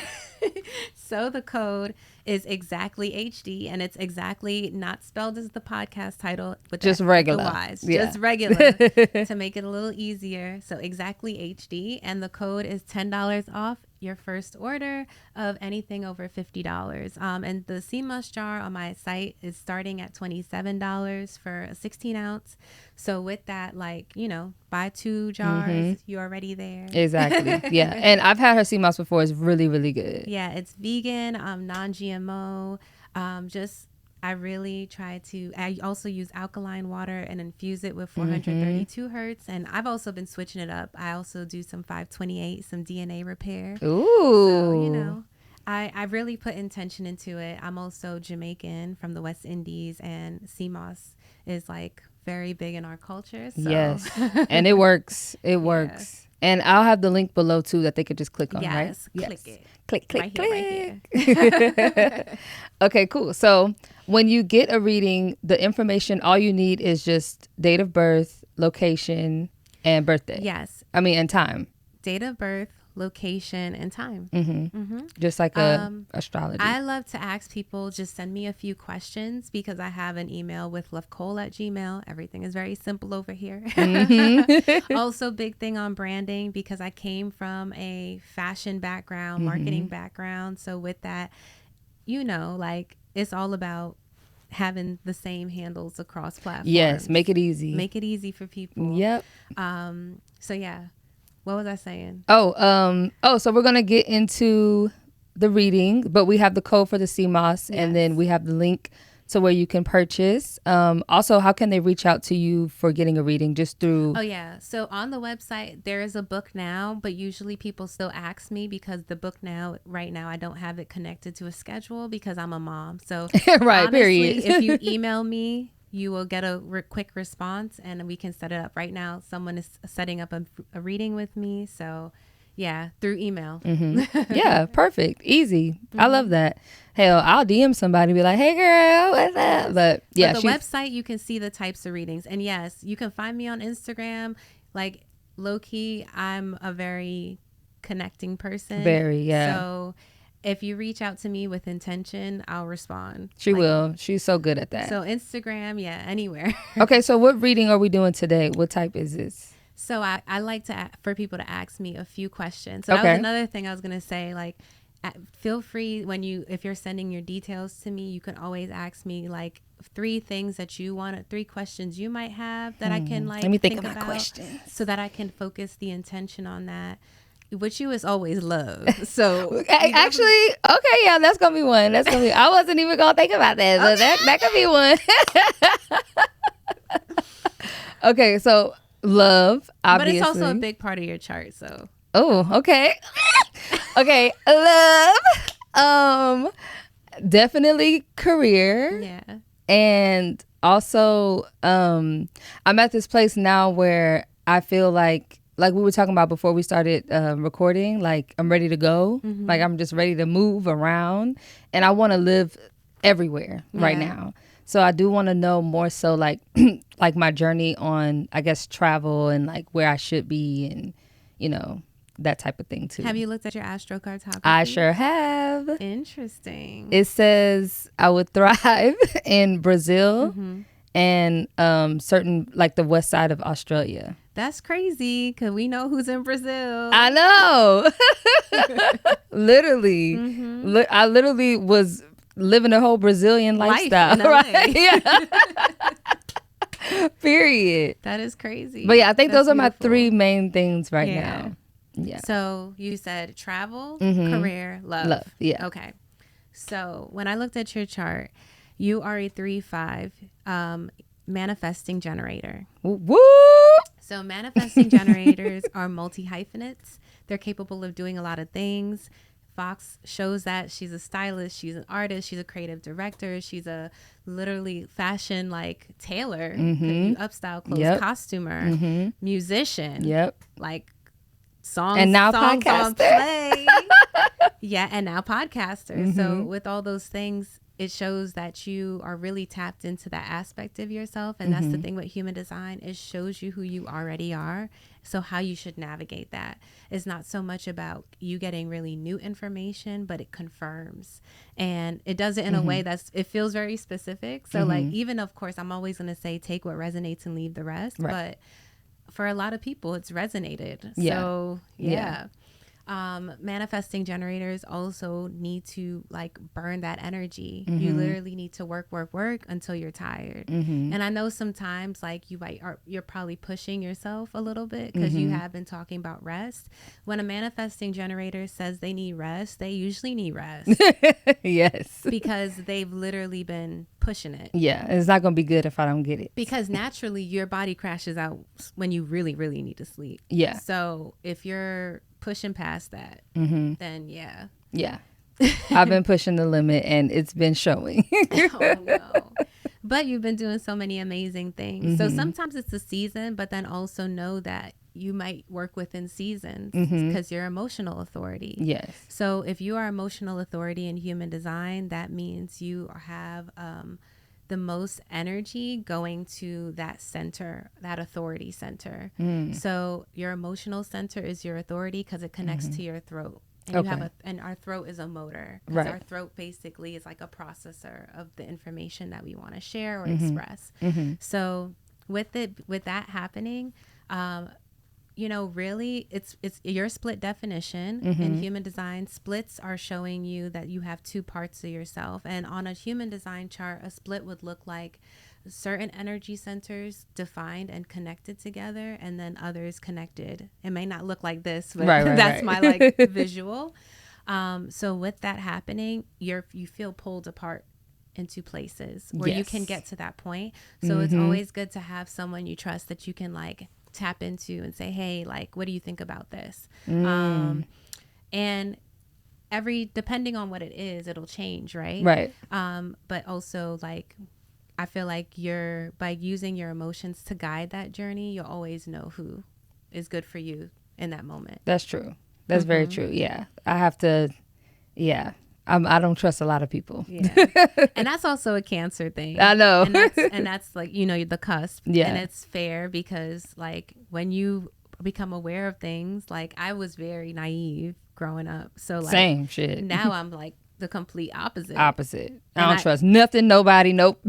it.
So the code is exactly HD, and it's exactly not spelled as the podcast title, but
just regular.
Just regular to make it a little easier. So exactly HD, and the code is $10 off your first order of anything over $50. And the seamoss jar on my site is starting at $27 for a 16 ounce. So with that, like, buy 2 jars, you're already there. Exactly.
Yeah. And I've had her seamoss before. It's really, really good.
Yeah. It's vegan, non-GMO. I really try to. I also use alkaline water and infuse it with 432 hertz. And I've also been switching it up. I also do some 528, some DNA repair.
Ooh.
So, I really put intention into it. I'm also Jamaican from the West Indies, and seamoss is like very big in our culture. So.
Yes. And it works. It works. And I'll have the link below too that they could just click on, right?
Click it.
Click.
Right here.
Okay, cool. So when you get a reading, the information, all you need is just date of birth, location, and birthday.
Yes.
And time.
Date of birth, location, and time.
Just like astrology.
I love to ask people, just send me a few questions because I have an email with lovecole@gmail.com. Everything is very simple over here. Also, big thing on branding because I came from a fashion background, marketing background. So with that, like it's all about having the same handles across platforms.
Yes, make it easy.
Make it easy for people.
Yep.
So yeah. What was I saying?
So we're going to get into the reading, but we have the code for the seamoss, and then we have the link to where you can purchase. Also, how can they reach out to you for getting a reading? Just through...
Oh, yeah. So on the website, there is a book now, but usually people still ask me because the book right now, I don't have it connected to a schedule because I'm a mom. So
right,
honestly,
period.
If you email me, you will get a quick response and we can set it up. Right now, someone is setting up a reading with me. So yeah, through email.
Yeah, perfect. Easy. I love that. Hell, I'll DM somebody and be like, hey girl, what's up? But yeah,
the website, you can see the types of readings. And yes, you can find me on Instagram. Like low key, I'm a very connecting person.
Very, yeah.
So if you reach out to me with intention, I'll respond.
She will. She's so good at that.
So Instagram, anywhere.
Okay, so what reading are we doing today? What type is this?
So I like for people to ask me a few questions. So that was another thing I was going to say. Like, feel free if you're sending your details to me, you can always ask me like 3 things that you want, 3 questions you might have that I can like
let me think
about
questions
so that I can focus the intention on that. Which you is always love. So
actually, okay, yeah, that's gonna be one. I wasn't even gonna think about that, but that could be one. Okay, so love, obviously.
But it's also a big part of your chart, so.
Oh, okay. Okay, love. Definitely career.
Yeah.
And also, I'm at this place now where I feel like we were talking about before we started recording, like I'm ready to go.
Mm-hmm.
Like I'm just ready to move around, and I want to live everywhere right now. So I do want to know more so like like my journey on, I guess, travel and like where I should be and, you know, that type of thing too.
Have you looked at your astrocartography?
I sure have.
Interesting.
It says I would thrive in Brazil and certain like the west side of Australia.
That's crazy because we know who's in Brazil.
I know. Literally. I literally was living a whole Brazilian lifestyle. Right? Yeah. Period.
That is crazy.
But yeah, I think
That's
those are my
beautiful.
3 main things right now. Yeah.
So you said travel, career, love.
Yeah.
Okay. So when I looked at your chart, you are a 3-5 manifesting generator.
Woo!
So manifesting generators are multi-hyphenates. They're capable of doing a lot of things. Fox shows that she's a stylist, she's an artist, she's a creative director, she's a literally fashion like tailor, you upstyle clothes, costumer, musician, like songs
and now
songs
podcaster.
On play. Yeah, and now podcaster. So with all those things, it shows that you are really tapped into that aspect of yourself. And that's the thing with human design. It shows you who you already are. So how you should navigate that is not so much about you getting really new information, but it confirms. And it does it in a way it feels very specific. So like, even of course, I'm always going to say, take what resonates and leave the rest. Right. But for a lot of people, it's resonated. Yeah. So yeah. Manifesting generators also need to like burn that energy. You literally need to work until you're tired. And I know sometimes like you're probably pushing yourself a little bit because you have been talking about rest. When a manifesting generator says they need rest, they usually need rest.
Yes.
Because they've literally been pushing it.
Yeah. It's not going to be good if I don't get it.
Because naturally your body crashes out when you really, really need to sleep.
Yeah.
So if you're pushing past that, then yeah.
I've been pushing the limit and it's been showing.
Oh no. But you've been doing so many amazing things. So sometimes it's a season, but then also know that you might work within seasons because you're emotional authority.
Yes.
So if you are emotional authority in human design, that means you have the most energy going to that center, that authority center. So your emotional center is your authority because it connects to your throat. And you have and our throat is a motor. Right. Our throat basically is like a processor of the information that we want to share or express. So with that happening, you know, really it's your split definition. In human design, splits are showing you that you have 2 parts of yourself. And on a human design chart, a split would look like certain energy centers defined and connected together, and then others connected. It may not look like this, but that's my like visual. So with that happening, you feel pulled apart into places where you can get to that point. So it's always good to have someone you trust that you can like tap into and say, hey, like, what do you think about this? And depending on what it is, it'll change, right? But also like, I feel like by using your emotions to guide that journey, you'll always know who is good for you in that moment.
That's true. That's very true. Yeah. I have to, I don't trust a lot of people.
Yeah. And that's also a Cancer thing.
I know.
And that's like, you know, the cusp. Yeah. And it's fair because like when you become aware of things, like I was very naive growing up. So like
same shit.
Now I'm like the complete opposite.
I don't trust nothing, nobody. Nope.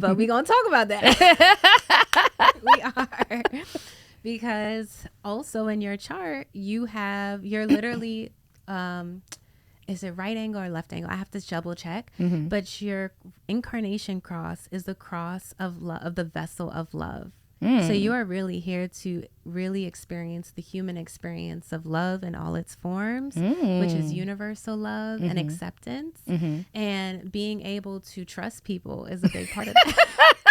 But we gonna talk about that. We are. Because also in your chart, you're literally is it right angle or left angle? I have to double check.
Mm-hmm.
But your incarnation cross is the cross of love, of the vessel of love. So you are really here to really experience the human experience of love in all its forms, which is universal love and acceptance. And being able to trust people is a big part of that.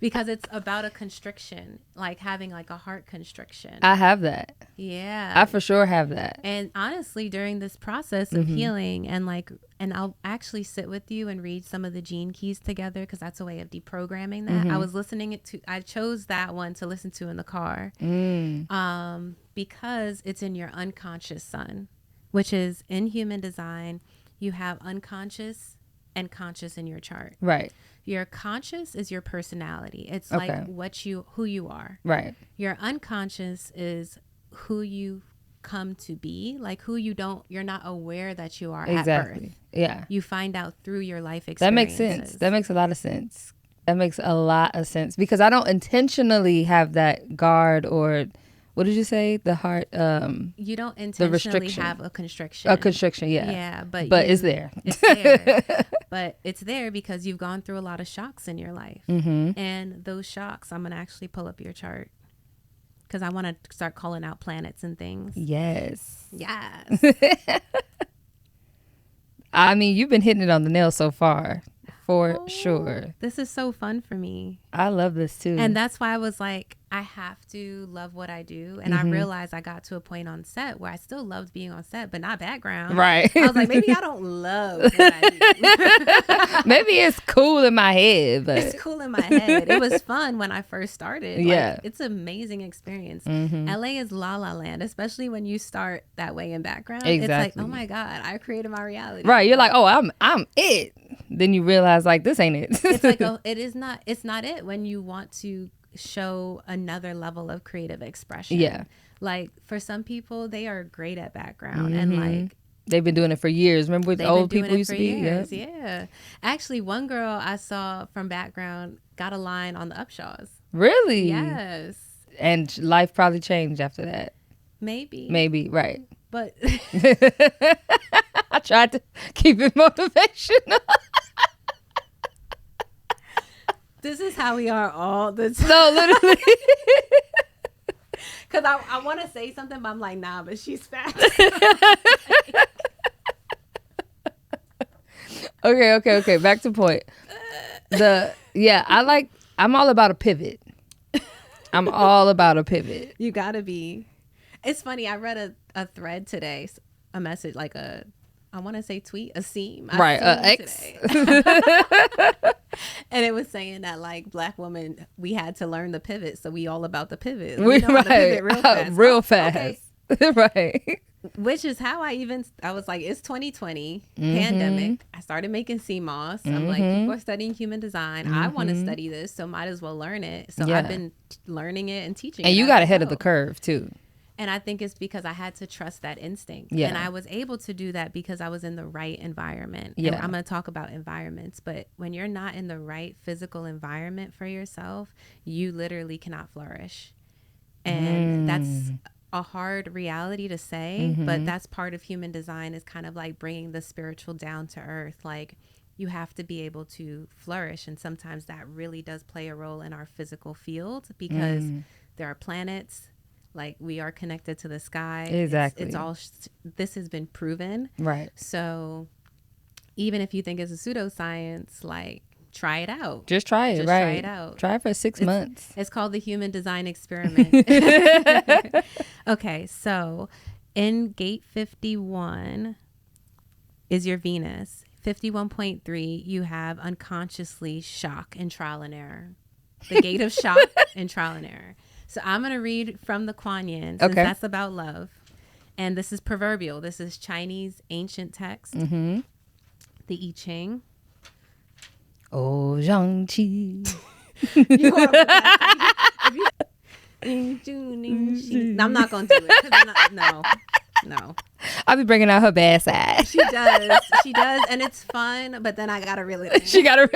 Because it's about a constriction, like having like a heart constriction.
I have that.
Yeah.
I for sure have that.
And honestly, during this process of healing and I'll actually sit with you and read some of the gene keys together, because that's a way of deprogramming that. I was I chose that one to listen to in the car because it's in your unconscious sun, which is in human design. You have unconscious and conscious in your chart.
Right.
Your conscious is your personality. It's like who you are.
Right.
Your unconscious is who you come to be, like who you're not aware that you are at birth.
Yeah.
You find out through your life experiences.
That makes sense. That makes a lot of sense. That makes a lot of sense, because I don't intentionally have that guard, or what did you say? The heart.
You don't intentionally have a constriction.
A constriction, yeah.
Yeah, but
it's there.
It's there. But it's there because you've gone through a lot of shocks in your life. And those shocks, I'm going to actually pull up your chart, because I want to start calling out planets and things.
Yes.
Yes.
I mean, you've been hitting it on the nail so far, for sure.
This is so fun for me.
I love this too.
And that's why I was like, I have to love what I do. And I realized I got to a point on set where I still loved being on set, but not background.
Right.
I was like, maybe I don't love what I do.
Maybe it's cool in my head, but
it's cool in my head. It was fun when I first started.
Yeah.
Like, it's an amazing experience. LA is la la land, especially when you start that way in background.
Exactly.
It's like, oh my God, I created my reality.
Right. You're like, oh, I'm it. Then you realize, like, this ain't it.
It's like, it's not it when you want to show another level of creative expression.
Yeah.
Like, for some people, they are great at background and like
they've been doing it for years. Remember what old people used to be?
Years, yeah. Actually, one girl I saw from background got a line on the Upshaws.
Really?
Yes.
And life probably changed after that. Maybe, right.
But
I tried to keep it motivational.
This is how we are all the time.
No, literally.
Because I want to say something, but I'm like, nah, but she's fast.
Okay. Back to point. I'm all about a pivot. I'm all about a pivot.
You gotta be. It's funny. I read a thread today, a message, like I want to say tweet, a seam.
Right, X.
And it was saying that, like, Black women, we had to learn the pivot. So we all about the pivot.
We
know how to pivot real fast.
Okay. Right.
Which is how I was like, it's 2020, pandemic. I started making seamoss. I'm like, people are studying human design. I want to study this, so might as well learn it. So I've been learning it and teaching it.
And you got ahead of the curve, too.
And I think it's because I had to trust that instinct.
Yeah.
And I was able to do that because I was in the right environment.
Yeah.
And I'm going to talk about environments. But when you're not in the right physical environment for yourself, you literally cannot flourish. And that's a hard reality to say, but that's part of human design, is kind of like bringing the spiritual down to earth. Like, you have to be able to flourish. And sometimes that really does play a role in our physical field, because there are planets. Like, we are connected to the sky.
Exactly.
It's all, this has been proven.
Right.
So even if you think it's a pseudoscience, like, try it out.
Just try it.
Try it out.
Try it for 6 months.
It's called the human design experiment. Okay. So in gate 51 is your Venus. 51.3, you have unconsciously shock and trial and error. The gate of shock and trial and error. So I'm going to read from the Kuan Yin, since that's about love. And this is proverbial. This is Chinese ancient text. The I Ching.
Oh, Zhang-Chi.
I'm not going to do it. No.
I'll be bringing out her bad side.
She does. And it's fun, but then I got to really.
She got to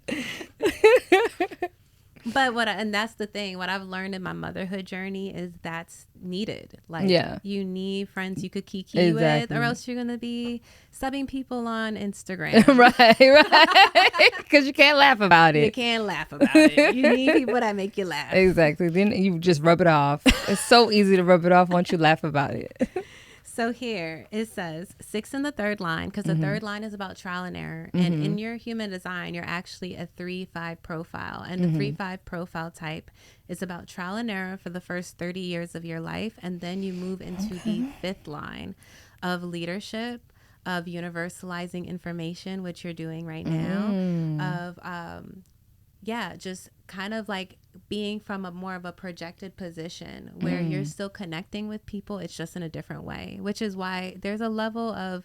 really.
But and that's the thing. What I've learned in my motherhood journey is that's needed. Like, you need friends you could kiki with, or else you're gonna be subbing people on Instagram.
right. Because you can't laugh about it.
You can't laugh about it. You need people that make you laugh.
Exactly. Then you just rub it off. It's so easy to rub it off once you laugh about it.
So here it says 6 in the third line, because the third line is about trial and error. And in your human design, you're actually a 3-5 profile. And the 3-5 profile type is about trial and error for the first 30 years of your life. And then you move into the 5th line of leadership, of universalizing information, which you're doing right now, of just kind of like being from a more of a projected position where you're still connecting with people. It's just in a different way, which is why there's a level of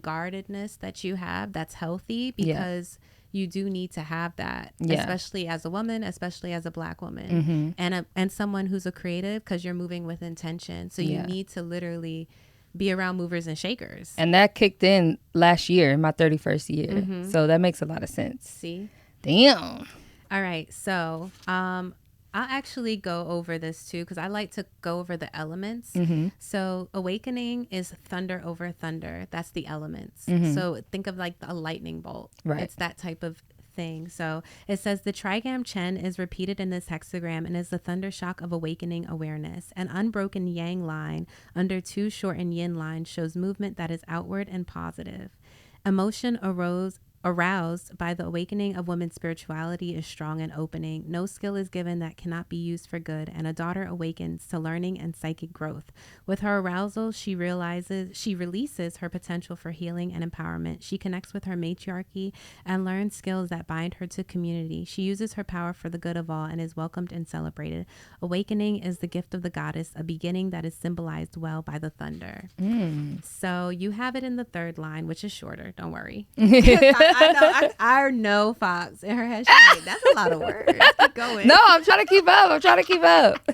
guardedness that you have that's healthy, because you do need to have that, especially as a woman, especially as a Black woman, and someone who's a creative, because you're moving with intention. So you need to literally be around movers and shakers.
And that kicked in last year, my 31st year. So that makes a lot of sense.
See?
Damn.
All right. So I'll actually go over this too, because I like to go over the elements. So awakening is thunder over thunder. That's the elements. So think of like a lightning bolt.
Right.
It's that type of thing. So it says the trigram Chen is repeated in this hexagram and is the thunder shock of awakening awareness. An unbroken yang line under 2 shortened yin lines shows movement that is outward and positive. Emotion aroused by the awakening of women's spirituality is strong and opening. No skill is given that cannot be used for good, and a daughter awakens to learning and psychic growth. With her arousal, she releases her potential for healing and empowerment. She connects with her matriarchy and learns skills that bind her to community. She uses her power for the good of all and is welcomed and celebrated. Awakening is the gift of the goddess, a beginning that is symbolized well by the thunder. So you have it in the 3rd line, which is shorter. Don't worry. I know Fox in her head. She's like, that's a lot of words. Keep going.
No, I'm trying to keep up.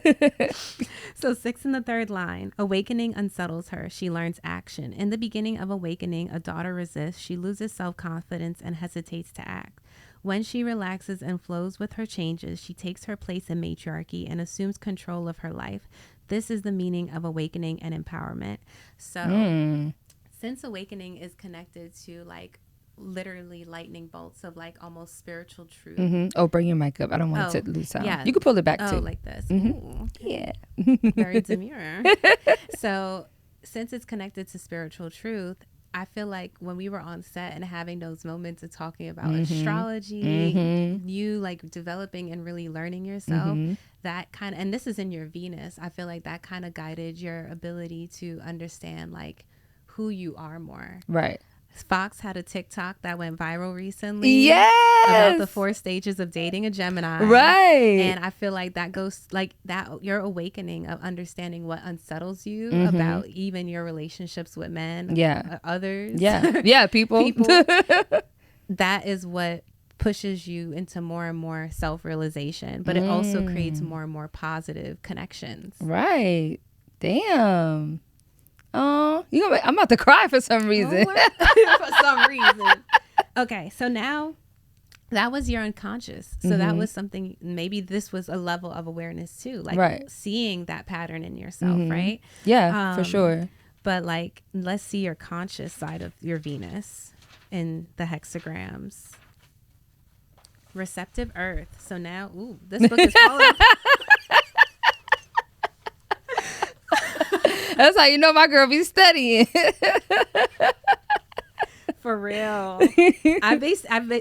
So 6 in the 3rd line. Awakening unsettles her. She learns action. In the beginning of awakening, a daughter resists. She loses self-confidence and hesitates to act. When she relaxes and flows with her changes, she takes her place in matriarchy and assumes control of her life. This is the meaning of awakening and empowerment. So since awakening is connected to like literally lightning bolts of like almost spiritual truth.
Oh, bring your mic up. I don't want it to lose sound. You can pull it back too.
Like this.
Yeah.
Very demure. So since it's connected to spiritual truth, I feel like when we were on set and having those moments of talking about astrology, you like developing and really learning yourself, that kind of, and this is in your Venus, I feel like that kind of guided your ability to understand like who you are more.
Right.
Fox had a TikTok that went viral recently. About the 4 stages of dating a Gemini.
Right.
And I feel like that goes like that, your awakening of understanding what unsettles you about even your relationships with men. Others. People. That is what pushes you into more and more self-realization. But it also creates more and more positive connections.
Right. Damn. Oh, I'm about to cry for some reason.
For some reason. Okay, so now that was your unconscious. So that was something, maybe this was a level of awareness too. Like seeing that pattern in yourself, right?
Yeah, for sure.
But like, let's see your conscious side of your Venus in the hexagrams. Receptive Earth. So now, this book is falling apart.
That's how you know my girl be studying.
For real.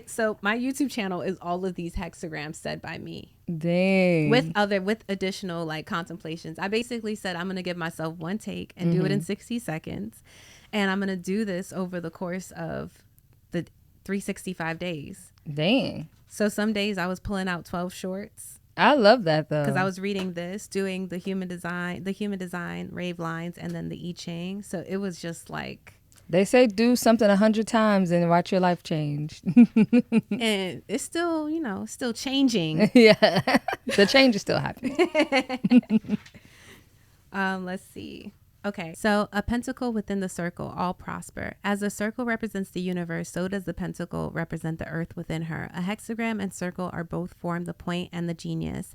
So my YouTube channel is all of these hexagrams said by me.
Dang.
With additional like contemplations. I basically said I'm going to give myself one take and do it in 60 seconds. And I'm going to do this over the course of the 365 days.
Dang.
So some days I was pulling out 12 shorts.
I love that though.
Because I was reading this, doing the human design, rave lines, and then the I Ching. So it was just like,
they say do something 100 times and watch your life change.
And it's still, still changing.
Yeah. The change is still happening.
Let's see. Okay, so a pentacle within the circle, all prosper. As the circle represents the universe, so does the pentacle represent the earth within her. A hexagram and circle are both form the point and the genius,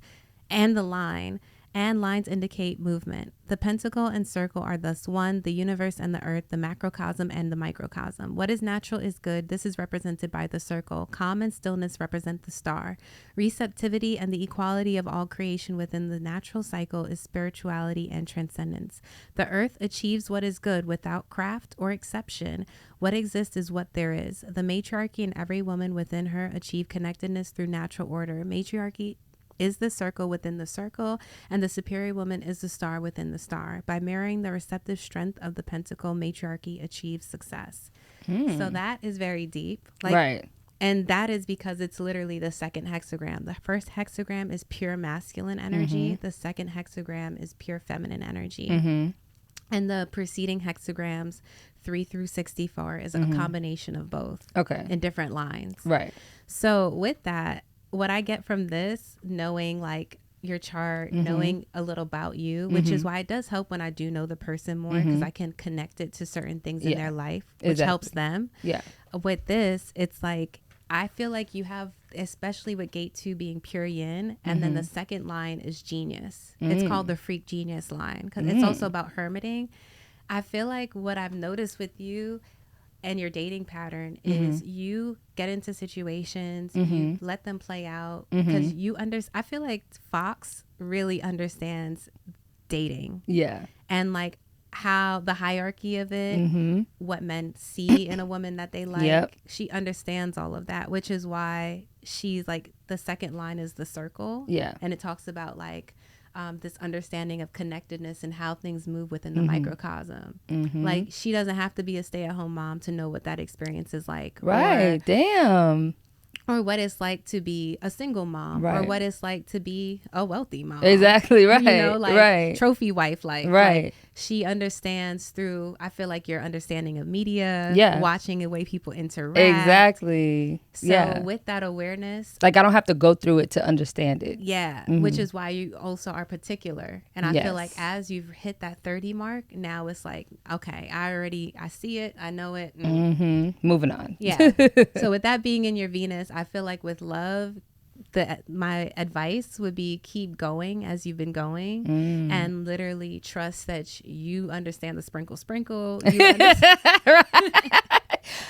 and the line, and lines indicate movement. The pentacle and circle are thus one, the universe and the earth, the macrocosm and the microcosm. What is natural is good. This is represented by the circle. Calm and stillness represent the star. Receptivity and the equality of all creation within the natural cycle is spirituality and transcendence. The earth achieves what is good without craft or exception. What exists is what there is. The matriarchy and every woman within her achieve connectedness through natural order. Matriarchy is the circle within the circle, and the superior woman is the star within the star. By mirroring the receptive strength of the pentacle, matriarchy achieves success. So that is very deep.
Right.
And that is because it's literally the second hexagram. The first hexagram is pure masculine energy. The second hexagram is pure feminine energy. And the preceding hexagrams, 3 through 64, is a combination of both.
Okay.
In different lines.
Right.
So with that, what I get from this, knowing like your chart, knowing a little about you, which is why it does help when I do know the person more, because I can connect it to certain things in their life, which helps them. Yeah. With this, it's like, I feel like you have, especially with gate 2 being pure yin, and then the second line is genius. It's called the freak genius line, because it's also about hermiting. I feel like what I've noticed with you and your dating pattern is you get into situations, you let them play out, because I feel like Fox really understands dating. Yeah. And like how the hierarchy of it, what men see in a woman that they like, she understands all of that, which is why she's like, the second line is the circle. Yeah. And it talks about like, this understanding of connectedness and how things move within the microcosm. Like, she doesn't have to be a stay-at-home mom to know what that experience is like.
Right. Damn.
Or what it's like to be a single mom, or what it's like to be a wealthy mom.
Exactly. Right.
You know, like trophy wife,
right.
Like, she understands through, I feel like, your understanding of media, watching the way people interact.
Exactly.
So with that awareness,
like, I don't have to go through it to understand it.
Yeah. Which is why you also are particular. And I feel like as you've hit that 30 mark, now it's like, okay, I see it. I know it.
Moving on.
Yeah. So with that being in your Venus, I feel like with love, my advice would be keep going as you've been going, and literally trust that you understand the sprinkle. You understand.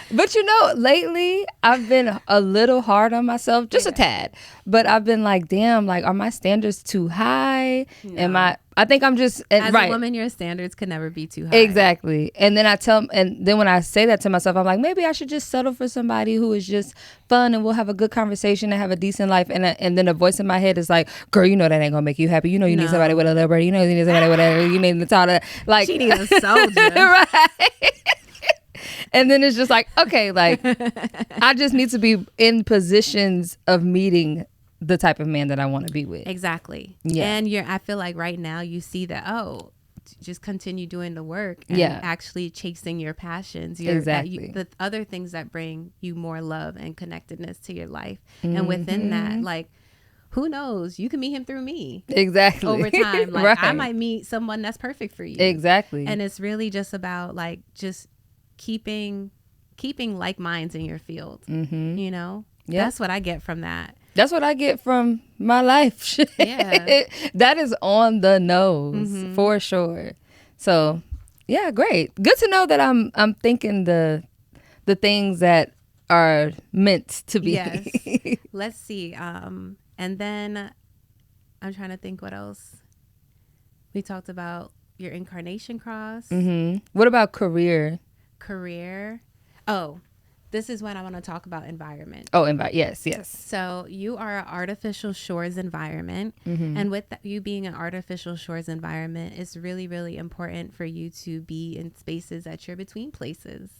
But you know, lately I've been a little hard on myself, just a tad. But I've been like, damn, like, are my standards too high? No. I think I'm just
as a woman, your standards can never be too high.
Exactly. And then when I say that to myself, I'm like, maybe I should just settle for somebody who is just fun and we'll have a good conversation and have a decent life. And then a voice in my head is like, girl, you know that ain't gonna make you happy. You know you need somebody with a little bird. You know you need somebody with a, you need to talk to, like,
she needs a soldier.
Right. And then it's just like, okay, like, I just need to be in positions of meeting the type of man that I want to be with.
Exactly. Yeah. And I feel like right now you see that, just continue doing the work and actually chasing your passions.
Exactly.
The other things that bring you more love and connectedness to your life. And within that, like, who knows? You can meet him through me.
Exactly.
Over time. Like, I might meet someone that's perfect for you.
Exactly.
And it's really just about like, just keeping like minds in your field. You know? Yeah. That's what I get from that.
That's what I get from my life. Yeah. That is on the nose for sure. So, yeah, great. Good to know that I'm thinking the things that are meant to be.
Yes. Let's see. And then I'm trying to think what else. We talked about your incarnation cross.
What about career?
This is when I want to talk about environment.
Yes.
So you are an artificial shores environment. And with you being an artificial shores environment, it's really, really important for you to be in spaces that you're between places.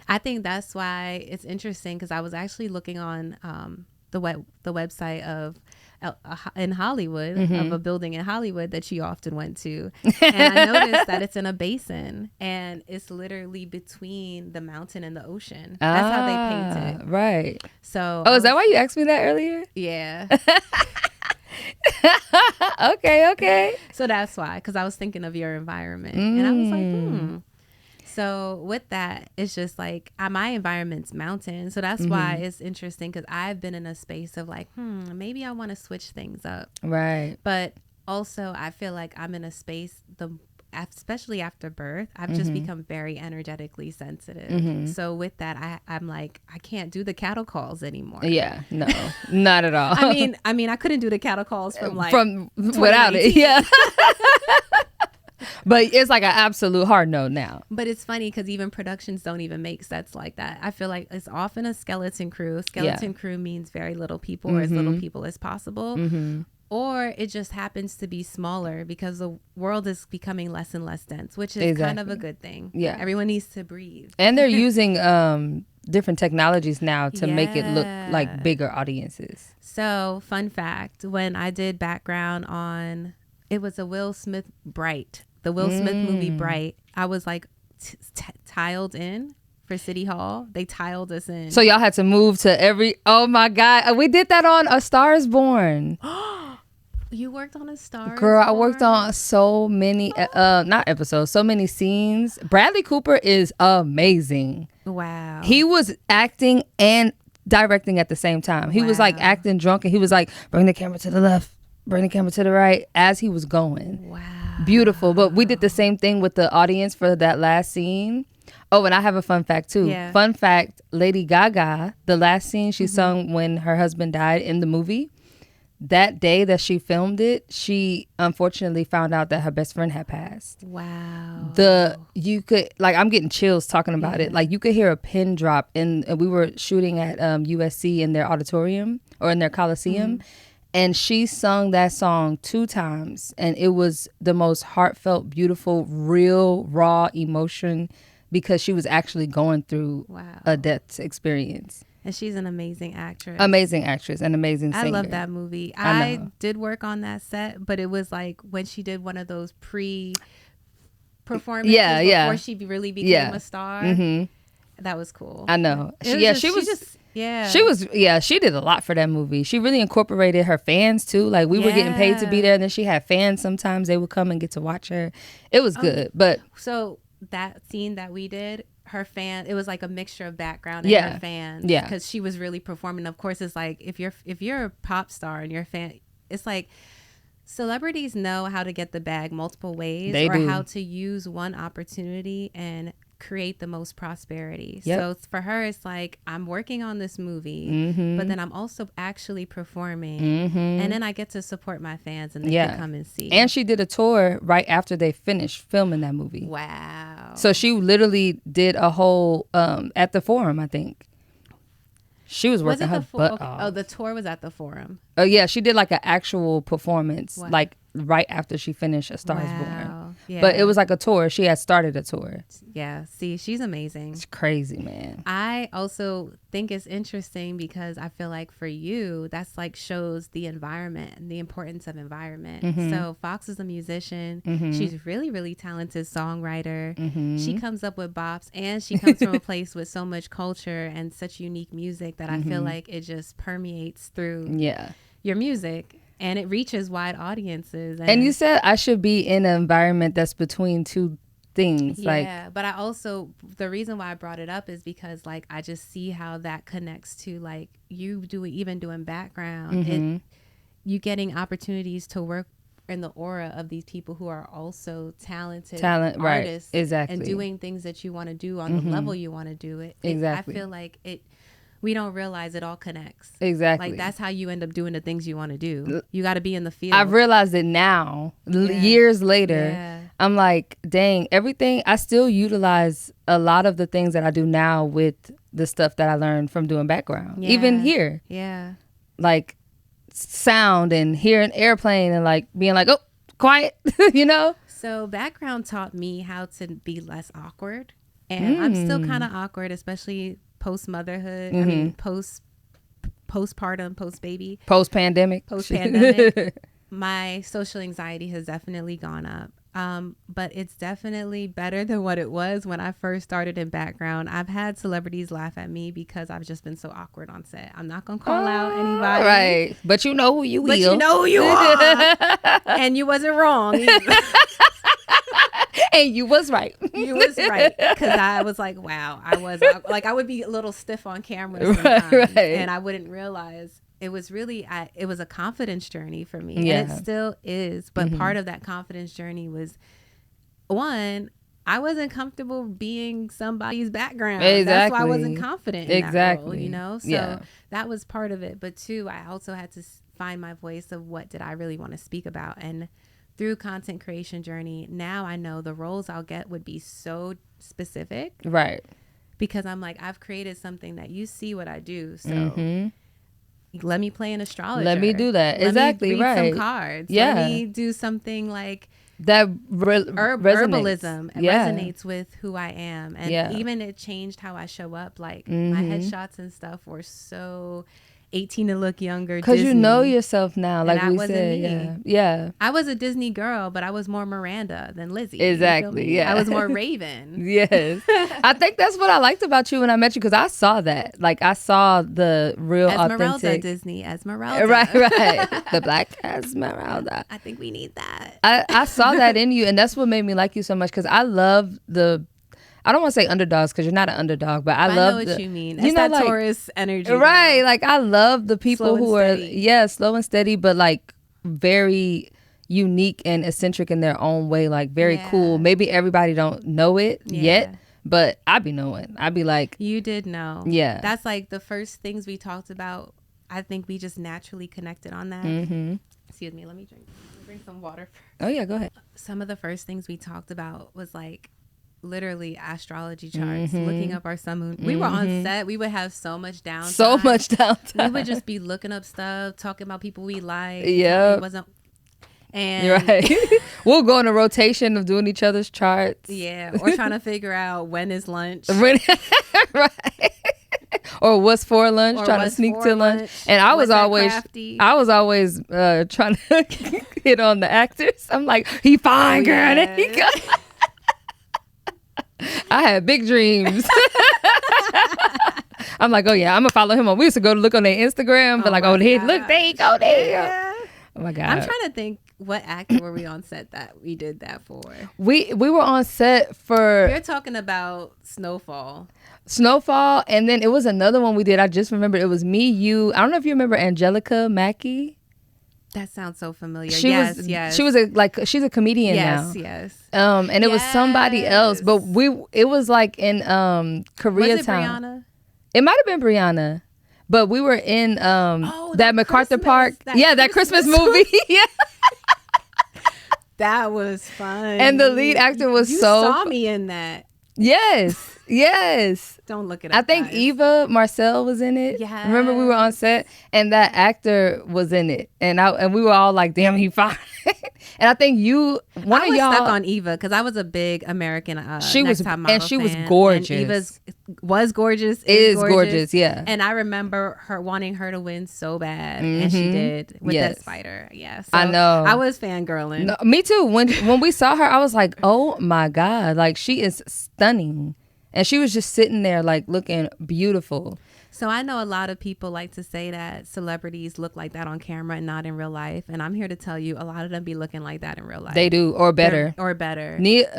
I think that's why it's interesting, because I was actually looking on the website of in Hollywood, of a building in Hollywood that you often went to, and I noticed that it's in a basin and it's literally between the mountain and the ocean. That's how they paint it.
Right.
So
is that why you asked me that earlier?
Yeah.
Okay.
So that's why, because I was thinking of your environment. And I was like, So with that, it's just like my environment's mountain. So that's why it's interesting, because I've been in a space of like, maybe I want to switch things up.
Right.
But also I feel like I'm in a space, especially after birth, I've just become very energetically sensitive. So with that, I'm like, I can't do the cattle calls anymore.
Yeah, no, not at all.
I mean, I couldn't do the cattle calls from
without it. Yeah. But it's like an absolute hard no now.
But it's funny because even productions don't even make sets like that. I feel like it's often a skeleton crew. Skeleton crew means very little people, or as little people as possible. Or it just happens to be smaller because the world is becoming less and less dense, which is kind of a good thing.
Yeah.
Everyone needs to breathe.
And they're using different technologies now to make it look like bigger audiences.
So, fun fact, when I did background on, it was a Will Smith Bright, the Will Smith movie Bright, I was like tiled in for City Hall. They tiled us in.
So y'all had to move to oh my God. We did that on A Star Is Born.
You worked on A Star Is
Girl,
Born?
I worked on so many, not episodes, so many scenes. Bradley Cooper is amazing.
Wow.
He was acting and directing at the same time. He was like acting drunk, and he was like, bring the camera to the left, bring the camera to the right, as he was going.
Wow.
Beautiful. But we did the same thing with the audience for that last scene. Oh, and I have a fun fact too.
Yeah.
Fun fact, Lady Gaga, the last scene she sung when her husband died in the movie, that day that she filmed it, she unfortunately found out that her best friend had passed.
Wow.
You could, like, I'm getting chills talking about it. Like, you could hear a pin drop, and we were shooting at USC in their auditorium, or in their Coliseum. And she sung that song 2 times, and it was the most heartfelt, beautiful, real, raw emotion, because she was actually going through a death experience.
And she's an amazing actress.
Amazing actress and amazing singer.
I love that movie. I did work on that set, but it was like when she did one of those pre-performances before she really became a star. That was cool.
I know. She did a lot for that movie. She really incorporated her fans too. Like, we were getting paid to be there, and then she had fans sometimes. They would come and get to watch her. It was good. But
so that scene that we did, her fan, it was like a mixture of background and her fans. Yeah. Because she was really performing. Of course, it's like if you're a pop star and you're a fan, it's like celebrities know how to get the bag multiple ways, how to use one opportunity and create the most prosperity. So for her, it's like, I'm working on this movie, but then I'm also actually performing, and then I get to support my fans, and they can come and see.
And she did a tour right after they finished filming that movie.
Wow.
So she literally did a whole at the Forum, I think. She was working her butt off.
Oh, the tour was at the Forum.
Oh yeah, she did like an actual performance, like right after she finished A Star Is Born. Yeah. But it was like a tour. She had started a tour.
Yeah. See, she's amazing.
It's crazy, man.
I also think it's interesting because I feel like for you, that's like shows the environment and the importance of environment. So Fox is a musician. She's really, really talented songwriter. She comes up with bops, and she comes from a place with so much culture and such unique music that I feel like it just permeates through your music. And it reaches wide audiences.
And you said I should be in an environment that's between two things.
Yeah, but I also, the reason why I brought it up is because, like, I just see how that connects to, like, you doing background. You getting opportunities to work in the aura of these people who are also talented artists.
Right, exactly.
And doing things that you want to do on the level you want to do it.
Exactly.
I feel like we don't realize it all connects.
Exactly.
Like, that's how you end up doing the things you want to do. You got to be in the field.
I've realized it now, years later. Yeah. I'm like, dang, everything. I still utilize a lot of the things that I do now with the stuff that I learned from doing background. Even here.
Yeah.
Like sound and hearing airplane and like being like, oh, quiet, you know?
So background taught me how to be less awkward. And I'm still kind of awkward, especially post-motherhood. I mean, postpartum, post-baby.
Post-pandemic.
My social anxiety has definitely gone up. But it's definitely better than what it was when I first started in background. I've had celebrities laugh at me because I've just been so awkward on set. I'm not gonna call out anybody,
right? But you know who you will.
But you know who you are, and you wasn't wrong.
And you was right.
You was right, because I was like, wow, I would be a little stiff on camera sometimes, right. And I wouldn't realize it was really it was a confidence journey for me, and it still is. But part of that confidence journey was, one, I wasn't comfortable being somebody's background. Exactly. That's why I wasn't confident in that role, you know. So that was part of it. But two, I also had to find my voice of what did I really want to speak about. And through content creation journey, now I know the roles I'll get would be so specific. Right. Because I'm like, I've created something that you see what I do. So let me play an astrologer.
Let me do that. Exactly.
Let me read
some
cards. Yeah. Let me do something like
that
herbalism. It resonates with who I am. And even it changed how I show up. Like my headshots and stuff were so 18 to look younger,
because you know yourself now, like we said.
I was a Disney girl, but I was more Miranda than Lizzie.
Exactly.
I was more Raven.
Yes. I think that's what I liked about you when I met you, because I saw that. Like I saw the real
Esmeralda,
authentic
Disney Esmeralda.
Right. The black Esmeralda.
I think we need that.
I saw that in you, and that's what made me like you so much, because I love I don't want to say underdogs, because you're not an underdog, but I love
know what you mean. It's that like, Taurus energy.
Right. Though. Like I love the people who are, slow and steady, but like very unique and eccentric in their own way. Like very cool. Maybe everybody don't know it yet, but I be knowing. I be like.
You did know. Yeah. That's like the first things we talked about. I think we just naturally connected on that. Excuse me. Let me drink some water first.
Oh yeah, go ahead.
Some of the first things we talked about was like, literally astrology charts, looking up our sun moon. We were on set. We would have so much downtime. We would just be looking up stuff, talking about people we like. Yeah. It wasn't. And
right. We'll go on a rotation of doing each other's charts.
Yeah. Or trying to figure out when is lunch.
Right. Or what's for lunch, trying to sneak to lunch. And I was always trying to hit on the actors. I'm like, he fine, girl. There he go. I had big dreams. I'm like, oh yeah, I'm gonna follow him on. We used to go to look on their Instagram, but like, oh, look, there you go, there. Oh my God.
I'm trying to think, what actor were we on set that we did that for?
We were on set for.
We're talking about Snowfall,
and then it was another one we did. I just remember it was me, you. I don't know if you remember Angelica Mackey.
That sounds so familiar. Yes.
She was she's a comedian now.
Yes.
And it was somebody else, but it was like in Koreatown.
Was it Brianna?
It might have been Brianna, but we were in that MacArthur Park. That Christmas movie. Yeah.
That was fun.
And the lead actor was
you saw me in that.
Yes.
Don't look it up.
I think guys. Eva Marcel was in it. Yeah. Remember we were on set and that actor was in it, and we were all like, "Damn, he fine." And I think I was
stuck on Eva because I was a big American.
She was
fan.
gorgeous.
And Eva was gorgeous.
Is gorgeous. Yeah.
And I remember her wanting her to win so bad, and she did with that spider. Yeah. So
I know.
I was fangirling.
No, me too. When we saw her, I was like, "Oh my God! Like she is stunning." And she was just sitting there like looking beautiful.
So I know a lot of people like to say that celebrities look like that on camera and not in real life. And I'm here to tell you, a lot of them be looking like that in real life.
They do, or better. Nia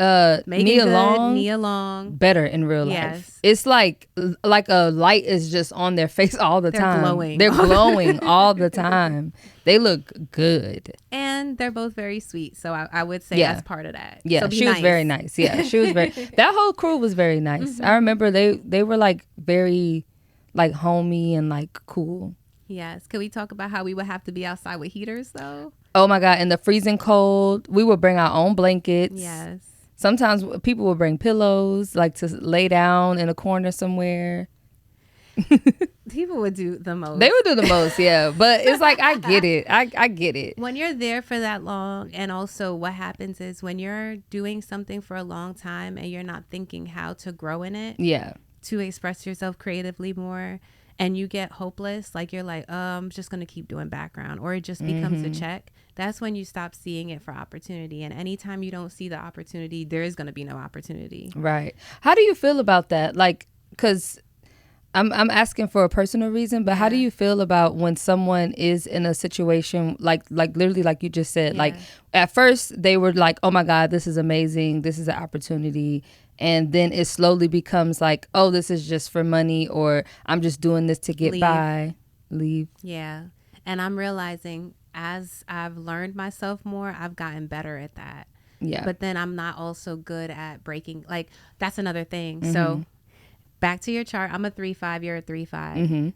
Long. Better in real life. Yes. It's like a light is just on their face all the time. They're glowing all the time. They look good.
And they're both very sweet. So I would say that's part of that.
Yeah,
so
she was very nice. Yeah, she was very... That whole crew was very nice. I remember they were like very like homey and like cool.
Yes. Could we talk about how we would have to be outside with heaters though?
Oh my God. In the freezing cold, we would bring our own blankets.
Yes.
Sometimes people would bring pillows like to lay down in a corner somewhere.
People would do the most.
They would do the most, yeah. But it's like, I get it. I get it.
When you're there for that long, and also what happens is when you're doing something for a long time and you're not thinking how to grow in it.
Yeah.
To express yourself creatively more. and you get hopeless, like you're like, I'm just going to keep doing background, or it just becomes a check, that's when you stop seeing it for opportunity. And anytime you don't see the opportunity, there is going to be no opportunity.
Right. How do you feel about that? Like, because I'm asking for a personal reason, but how do you feel about when someone is in a situation like literally like you just said, like at first they were like, oh my God, this is amazing, this is an opportunity, and then it slowly becomes like, oh, this is just for money, or I'm just doing this to get by. Leave.
Yeah. And I'm realizing as I've learned myself more, I've gotten better at that. Yeah. But then I'm not also good at breaking, like that's another thing. So back to your chart, I'm a 3-5, you're a 3-5.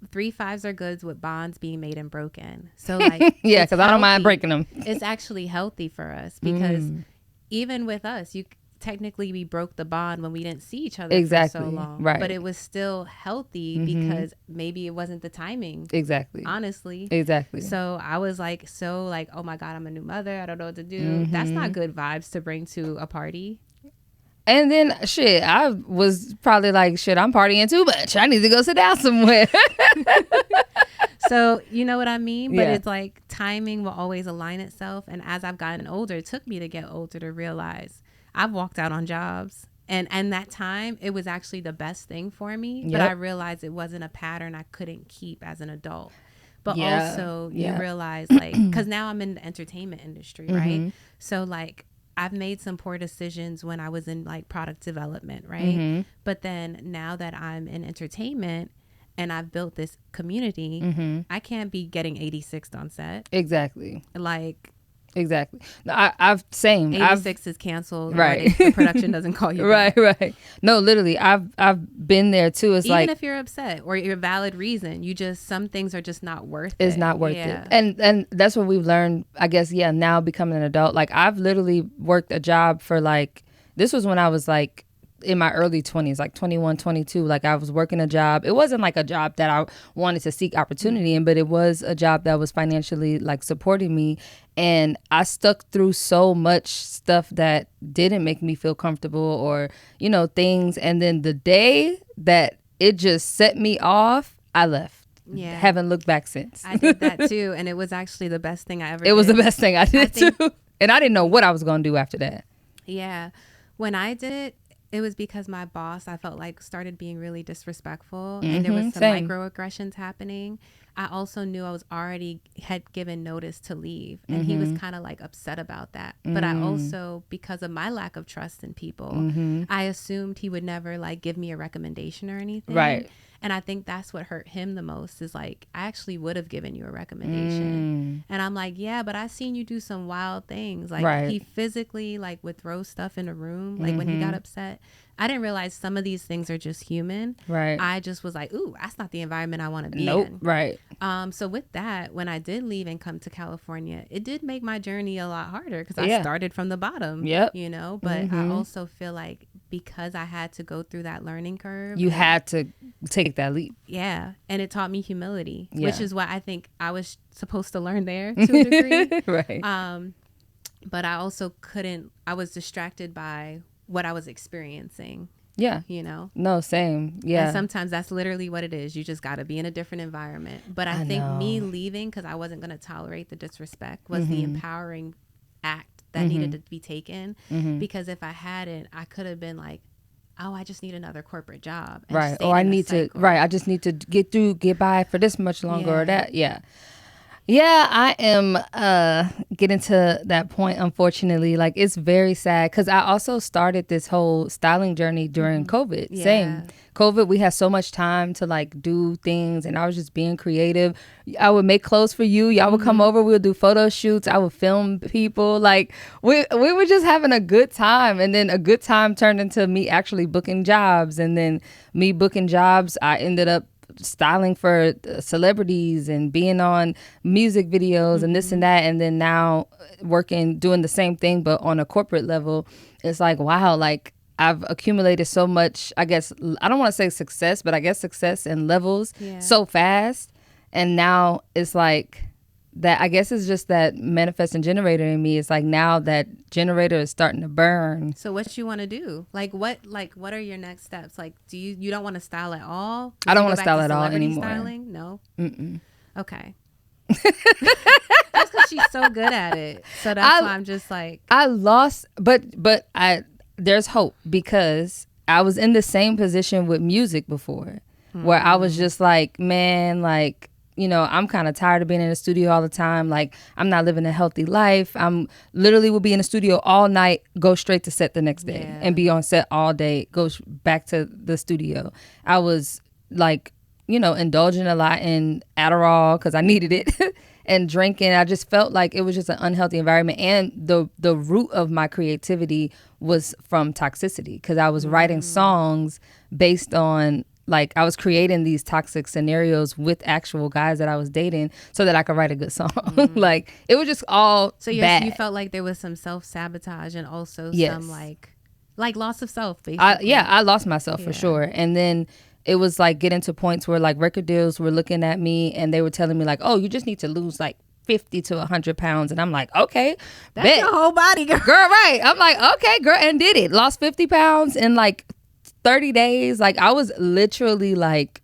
3-5s are goods with bonds being made and broken. So like,
yeah, because I don't mind breaking them.
It's actually healthy for us because even with us, technically we broke the bond when we didn't see each other for so long. Right. But it was still healthy because maybe it wasn't the timing.
Exactly.
Honestly.
Exactly.
So I was like, oh my God, I'm a new mother. I don't know what to do. That's not good vibes to bring to a party.
And then, I was probably like, I'm partying too much. I need to go sit down somewhere.
So, you know what I mean? But it's like timing will always align itself. And as I've gotten older, it took me to get older to realize I've walked out on jobs. And that time, it was actually the best thing for me. But I realized it wasn't a pattern I couldn't keep as an adult. But also, you realize, like, because now I'm in the entertainment industry, right? So, like, I've made some poor decisions when I was in like product development, right? But then now that I'm in entertainment and I've built this community, I can't be getting 86'd on set.
Exactly.
Like,
exactly. No, I've same.
86 is canceled. Right. The production doesn't call you back.
Right. No, literally, I've been there too. It's
even
like,
if you're upset or your valid reason, some things are just not worth it.
It's not worth it. And that's what we've learned, I guess. Yeah. Now becoming an adult, like I've literally worked a job for like, this was when I was like in my early 20s, like 21, 22. Like I was working a job. It wasn't like a job that I wanted to seek opportunity in, but it was a job that was financially like supporting me. And I stuck through so much stuff that didn't make me feel comfortable or, things. And then the day that it just set me off, I left. Yeah. Haven't looked back since.
I did that too. And it was actually the best thing I ever did.
It was the best thing I did too. And I didn't know what I was going to do after that.
Yeah. When I did it, it was because my boss, I felt like, started being really disrespectful and there was some microaggressions happening. I also knew I was already had given notice to leave and he was kind of like upset about that. But I also, because of my lack of trust in people, I assumed he would never like give me a recommendation or anything. Right. And I think that's what hurt him the most is like, I actually would have given you a recommendation. And I'm like, yeah, but I seen you do some wild things. Like he physically like would throw stuff in a room. Like when he got upset, I didn't realize some of these things are just human. Right. I just was like, ooh, that's not the environment I want to be in.
Right.
So with that, when I did leave and come to California, it did make my journey a lot harder because I started from the bottom. Yep. But I also feel like because I had to go through that learning curve.
You had to take that leap.
Yeah. And it taught me humility, which is what I think I was supposed to learn there to a degree. Right. But I also I was distracted by what I was experiencing.
Yeah. No, same. Yeah.
And sometimes that's literally what it is. You just got to be in a different environment. But I think me leaving because I wasn't going to tolerate the disrespect was the empowering act that needed to be taken. Because if I hadn't, I could have been like, oh, I just need another corporate job.
Right. Or I need to, I just need to get by for this much longer or that. Yeah. Yeah, I am getting to that point, unfortunately. Like, it's very sad because I also started this whole styling journey during COVID. Yeah. Same. COVID, we had so much time to, like, do things, and I was just being creative. I would make clothes for you. Y'all would come over. We would do photo shoots. I would film people. Like, we were just having a good time, and then a good time turned into me actually booking jobs, and then me booking jobs, I ended up styling for celebrities and being on music videos and this and that, and then now doing the same thing but on a corporate level. It's like, wow, like I've accumulated so much, I guess, I don't want to say success, but I guess success and levels so fast, and now it's like that I guess it's just that manifesting generator in me. It's like now that generator is starting to burn.
So what you want to do? What are your next steps? Like, do you don't want to style at all?
I don't want to style at all anymore.
Styling? No.
Mm-mm.
Okay. That's because she's so good at it. So that's why I'm just like,
I lost, but there's hope, because I was in the same position with music before, where I was just like, man, like, you know, I'm kind of tired of being in the studio all the time. Like, I'm not living a healthy life. I'm literally will be in the studio all night, go straight to set the next day, and be on set all day, go back to the studio. I was like, you know, indulging a lot in Adderall because I needed it and drinking. I just felt like it was just an unhealthy environment. And the root of my creativity was from toxicity, because I was writing songs based on, like, I was creating these toxic scenarios with actual guys that I was dating so that I could write a good song. Like, it was just all bad.
You felt like there was some self-sabotage and also some like loss of self, basically.
I lost myself for sure. And then it was like getting to points where like record deals were looking at me and they were telling me like, oh, you just need to lose like 50 to 100 pounds. And I'm like, okay.
That's your whole body, girl.
Girl, right. I'm like, okay, girl. And did it. Lost 50 pounds in like 30 days. Like, I was literally like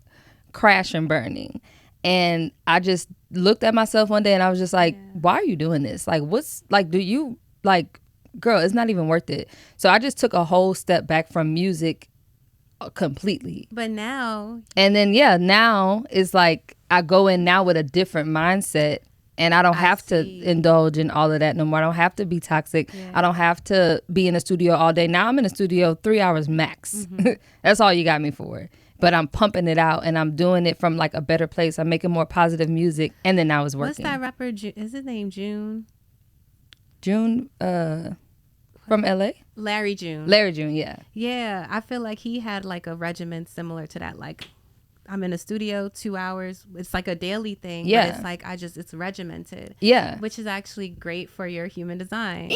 crash and burning. And I just looked at myself one day and I was just like, why are you doing this? Like, what's like, do you like, girl, it's not even worth it. So I just took a whole step back from music completely.
But now.
And then, now it's like I go in now with a different mindset. And I don't have to indulge in all of that no more. I don't have to be toxic. Yeah. I don't have to be in the studio all day. Now I'm in the studio 3 hours max. That's all you got me for. But I'm pumping it out and I'm doing it from like a better place. I'm making more positive music. And then I was working.
What's that rapper? Is his name June?
June, from LA?
Larry June,
yeah.
Yeah, I feel like he had like a regimen similar to that. Like, I'm in a studio 2 hours. It's like a daily thing. Yeah. But it's like, it's regimented.
Yeah.
Which is actually great for your human design.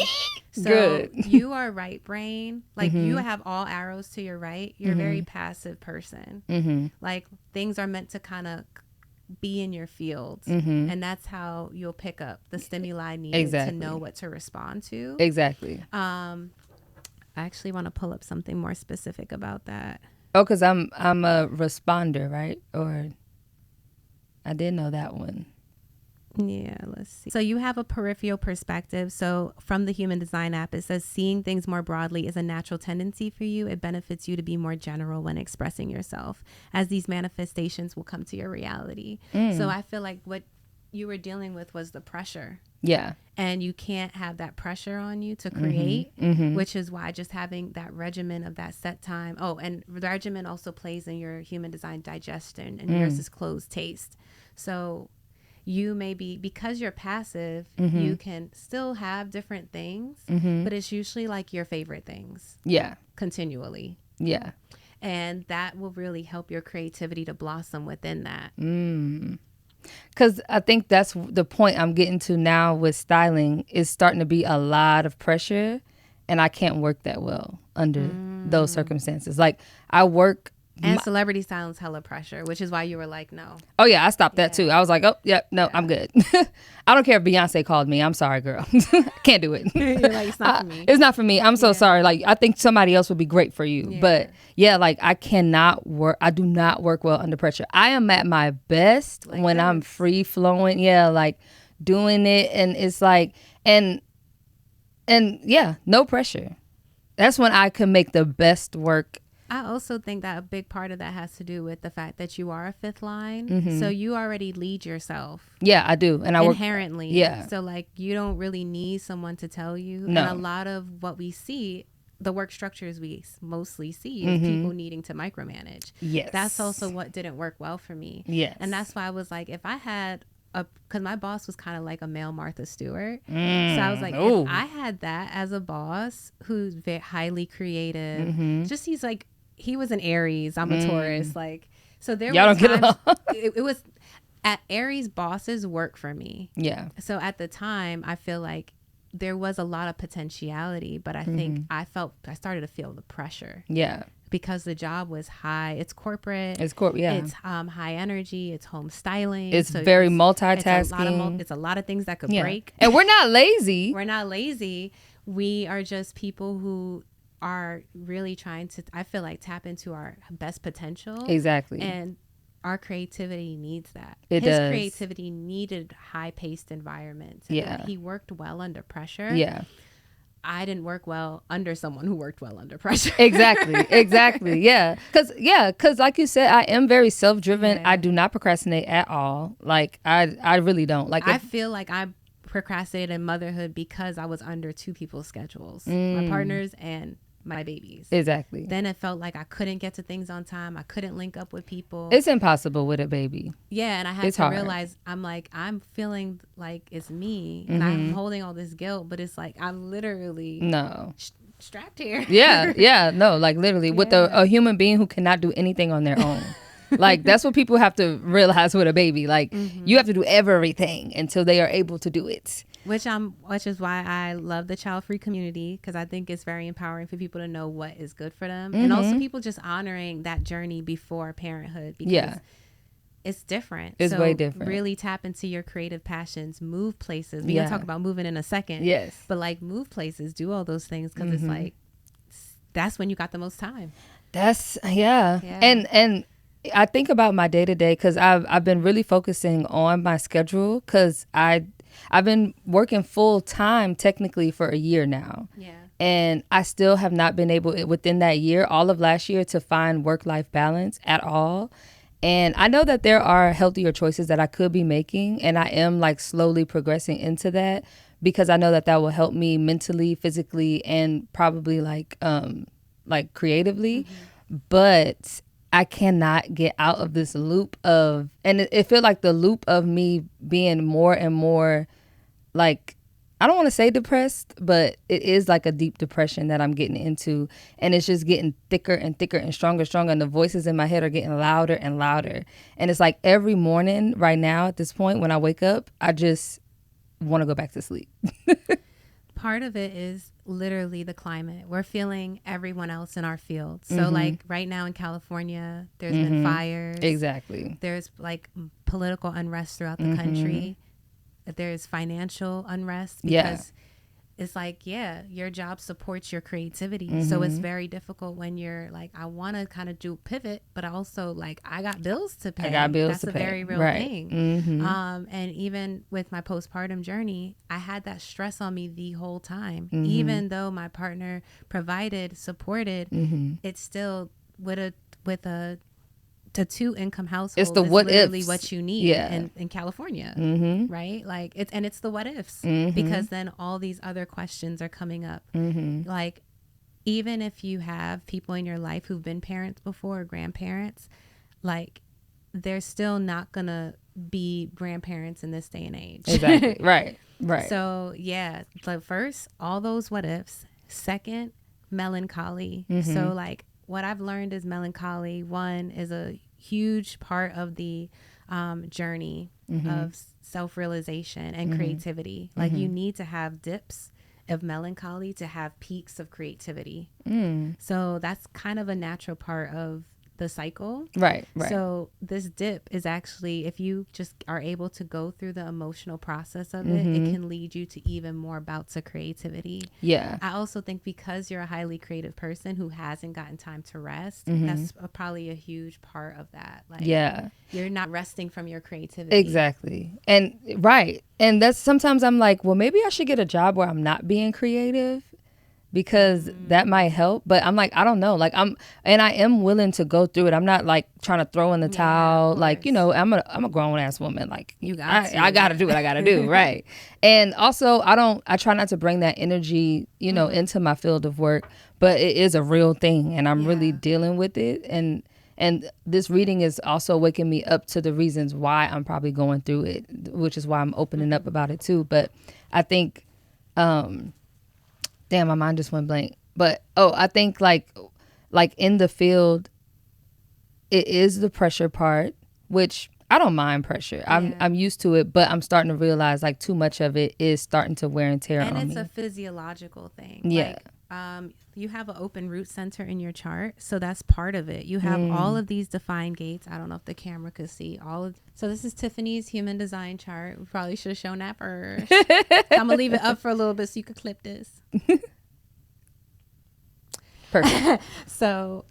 So
good.
You are right brain. Like, you have all arrows to your right. You're a very passive person. Like, things are meant to kind of be in your field. And that's how you'll pick up the stimuli needed to know what to respond to.
Exactly.
I actually want to pull up something more specific about that.
Oh, because I'm a responder, right? Or I did know that one.
Yeah, let's see. So you have a peripheral perspective. So from the Human Design app, it says seeing things more broadly is a natural tendency for you. It benefits you to be more general when expressing yourself, as these manifestations will come to your reality. So I feel like what you were dealing with was the pressure.
Yeah.
And you can't have that pressure on you to create, which is why just having that regimen of that set time. Oh, and the regimen also plays in your Human Design digestion, and yours is closed taste. So you may be, because you're passive, you can still have different things, but it's usually like your favorite things.
Yeah.
Continually.
Yeah.
And that will really help your creativity to blossom within that.
Because I think that's the point I'm getting to now with styling, is starting to be a lot of pressure, and I can't work that well under those circumstances. Like, I work.
And celebrity styling's hella pressure, which is why you were like, no.
Oh, yeah, I stopped that too. I was like, I'm good. I don't care if Beyonce called me. I'm sorry, girl. Can't do it.
You're like, it's not for me.
It's not for me. I'm so sorry. Like, I think somebody else would be great for you.
Yeah.
But yeah, like, I cannot work. I do not work well under pressure. I am at my best like when I'm free flowing. Yeah, like doing it. And it's like, and yeah, no pressure. That's when I can make the best work.
I also think that a big part of that has to do with the fact that you are a fifth line. So you already lead yourself.
Yeah, I do. And I
inherently.
Yeah.
So like, you don't really need someone to tell you.
No.
And a lot of what we see, the work structures we mostly see is people needing to micromanage.
Yes.
That's also what didn't work well for me.
Yes.
And that's why I was like, if I had because my boss was kind of like a male Martha Stewart. So I was like, if I had that as a boss who's very highly creative, just he was an Aries, I'm a Taurus, like, so there
y'all
were
don't
times,
get along.
it was at Aries bosses work for me.
Yeah.
So at the time, I feel like there was a lot of potentiality, but I think I started to feel the pressure.
Yeah.
because the job was high. It's corporate.
It's
It's high energy. It's home styling.
It's very multitasking.
It's a lot of things that could break.
And we're not lazy.
We're not lazy. We are just people who are really trying to, I feel like, tap into our best potential.
Exactly.
And our creativity needs that.
His
creativity needed high-paced environments.
Yeah.
He worked well under pressure.
Yeah.
I didn't work well under someone who worked well under pressure.
Exactly. Yeah. Cause like you said, I am very self-driven. I do not procrastinate at all. Like I really don't. Like
I feel like I procrastinated in motherhood because I was under two people's schedules, my partner's and my babies.
Exactly.
Then it felt like I couldn't get to things on time. I couldn't link up with people.
It's impossible with a baby.
Yeah, and I had to realize, I'm feeling like it's me, and I'm holding all this guilt, but it's like I'm literally strapped here.
No, like literally with a human being who cannot do anything on their own. Like that's what people have to realize with a baby. Like you have to do everything until they are able to do it.
Which is why I love the child-free community, because I think it's very empowering for people to know what is good for them, and also people just honoring that journey before parenthood, because it's different.
It's way different.
Really tap into your creative passions, move places. We're gonna talk about moving in a second.
Yes,
but like move places, do all those things, because it's like that's when you got the most time.
That's and I think about my day-to-day, because I've been really focusing on my schedule, because I've been working full time technically for a year now. Yeah. And I still have not been able within that year, all of last year, to find work-life balance at all. And I know that there are healthier choices that I could be making, and I am like slowly progressing into that, because I know that will help me mentally, physically, and probably like creatively. But I cannot get out of this loop of, and it feels like the loop of me being more and more like, I don't want to say depressed, but it is like a deep depression that I'm getting into. And it's just getting thicker and thicker and stronger. And the voices in my head are getting louder and louder. And it's like every morning right now at this point, when I wake up, I just want to go back to sleep.
Part of it is literally the climate. We're feeling everyone else in our field. So like right now in California, there's been fires.
Exactly.
There's like political unrest throughout the country. There's financial unrest because it's like, your job supports your creativity. So it's very difficult when you're like, I want to kind of do pivot, but also like, I got bills to pay. That's a very real thing. And even with my postpartum journey, I had that stress on me the whole time. Even though my partner provided, supported, it's still with a two income household.
It's the what
literally
ifs.
What you need in California, right? Like it's the what ifs, because then all these other questions are coming up. Like even if you have people in your life who've been parents before or grandparents, like they're still not gonna be grandparents in this day and age.
Exactly. Right.
So like first, all those what ifs. Second, melancholy. So like what I've learned is melancholy, one, is a huge part of the journey of self-realization and creativity. Like you need to have dips of melancholy to have peaks of creativity. So that's kind of a natural part of the cycle. Right. So this dip is actually, if you just are able to go through the emotional process of it, it can lead you to even more bouts of creativity. Yeah. I also think because you're a highly creative person who hasn't gotten time to rest, that's probably a huge part of that. Like, you're not resting from your creativity.
Exactly. And and that's sometimes I'm like, well, maybe I should get a job where I'm not being creative, because that might help. But I'm like, I don't know. Like I am willing to go through it. I'm not like trying to throw in the towel. Like, I'm a grown ass woman. Like I got to do what I got to do. Right. And also I try not to bring that energy, into my field of work, but it is a real thing, and I'm really dealing with it. And this reading is also waking me up to the reasons why I'm probably going through it, which is why I'm opening up about it too. But I think, damn, my mind just went blank. But I think like in the field, it is the pressure part, which I don't mind pressure. I'm used to it, but I'm starting to realize like too much of it is starting to wear and tear on me.
And it's a physiological thing.
Yeah.
Like, you have an open root center in your chart. So that's part of it. You have all of these defined gates. I don't know if the camera could see all of. So this is Tiffany's human design chart. We probably should have shown that first. I'm going to leave it up for a little bit so you could clip this.
Perfect.
So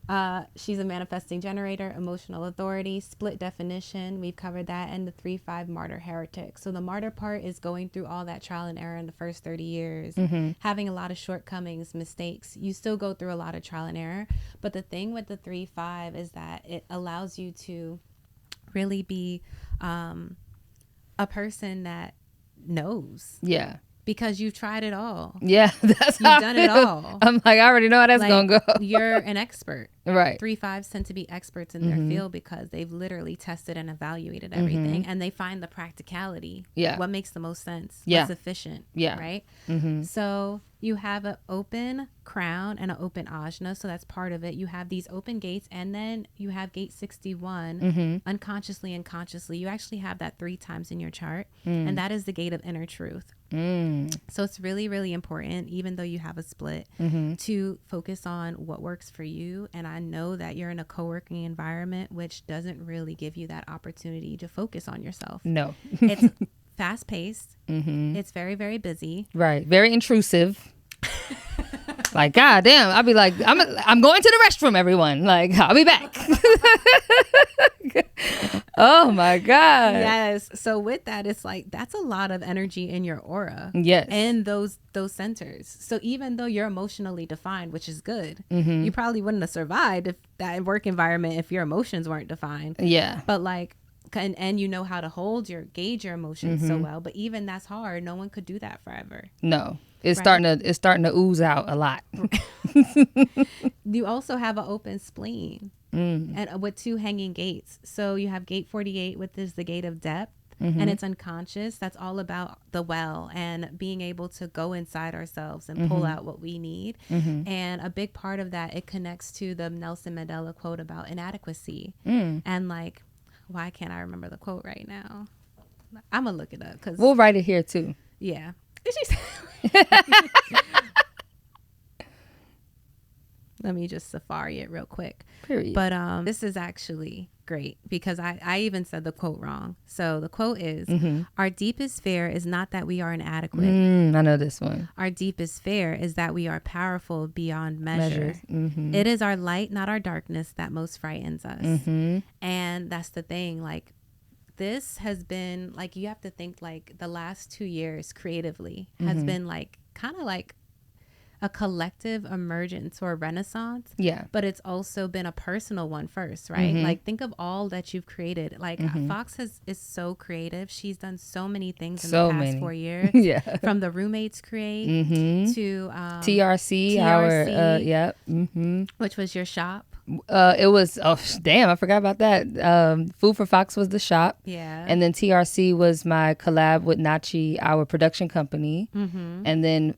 she's a manifesting generator, emotional authority, split definition. We've covered that. And the 3-5 martyr heretic. So the martyr part is going through all that trial and error in the first 30 years, having a lot of shortcomings, mistakes. You still go through a lot of trial and error. But the thing with the 3-5 is that it allows you to really be a person that knows.
Yeah.
Because you've tried it all.
Yeah, that's
you've done it all.
I'm like, I already know how that's gonna go.
You're an expert.
Right.
3-5s tend to be experts in their field because they've literally tested and evaluated everything, and they find the practicality.
Yeah.
What makes the most sense?
Yeah.
What's efficient?
Yeah.
Right. So you have an open crown and an open ajna, so that's part of it. You have these open gates, and then you have gate 61 unconsciously and consciously. You actually have that 3 times in your chart, and that is the gate of inner truth. So it's really, really important, even though you have a split, to focus on what works for you. And I know that you're in a co-working environment, which doesn't really give you that opportunity to focus on yourself.
No.
It's fast paced. It's very, very busy.
Right. Very intrusive. Like, God damn, I'll be like, I'm going to the restroom, everyone. Like, I'll be back. Oh my God.
Yes. So with that, it's like, that's a lot of energy in your aura.
Yes.
And those centers. So even though you're emotionally defined, which is good, you probably wouldn't have survived if that work environment, if your emotions weren't defined.
Yeah.
But like, and you know how to gauge your emotions so well, but even that's hard. No one could do that forever.
No. It's starting to ooze out a lot.
You also have an open spleen and with 2 hanging gates. So you have gate 48, which is the gate of depth, and it's unconscious. That's all about the well and being able to go inside ourselves and pull out what we need. And a big part of that, it connects to the Nelson Mandela quote about inadequacy. And like, why can't I remember the quote right now? I'm gonna look it up because
we'll write it here too.
Yeah. Let me just safari it real quick.
Period.
But this is actually great because I even said the quote wrong. So the quote is, our deepest fear is not that we are inadequate.
I know this one.
Our deepest fear is that we are powerful beyond measure. It is our light, not our darkness, that most frightens us. And that's the thing. Like, this has been like, you have to think like the last 2 years creatively has been like kind of like a collective emergence or a renaissance.
Yeah.
But it's also been a personal one first, right? Like, think of all that you've created. Like, Fox is so creative. She's done so many things in the past 4 years.
Yeah.
From the Roommates Create to
TRC, our
which was your shop.
It was, I forgot about that. Food for Fox was the shop.
Yeah.
And then TRC was my collab with Nachi, our production company. And then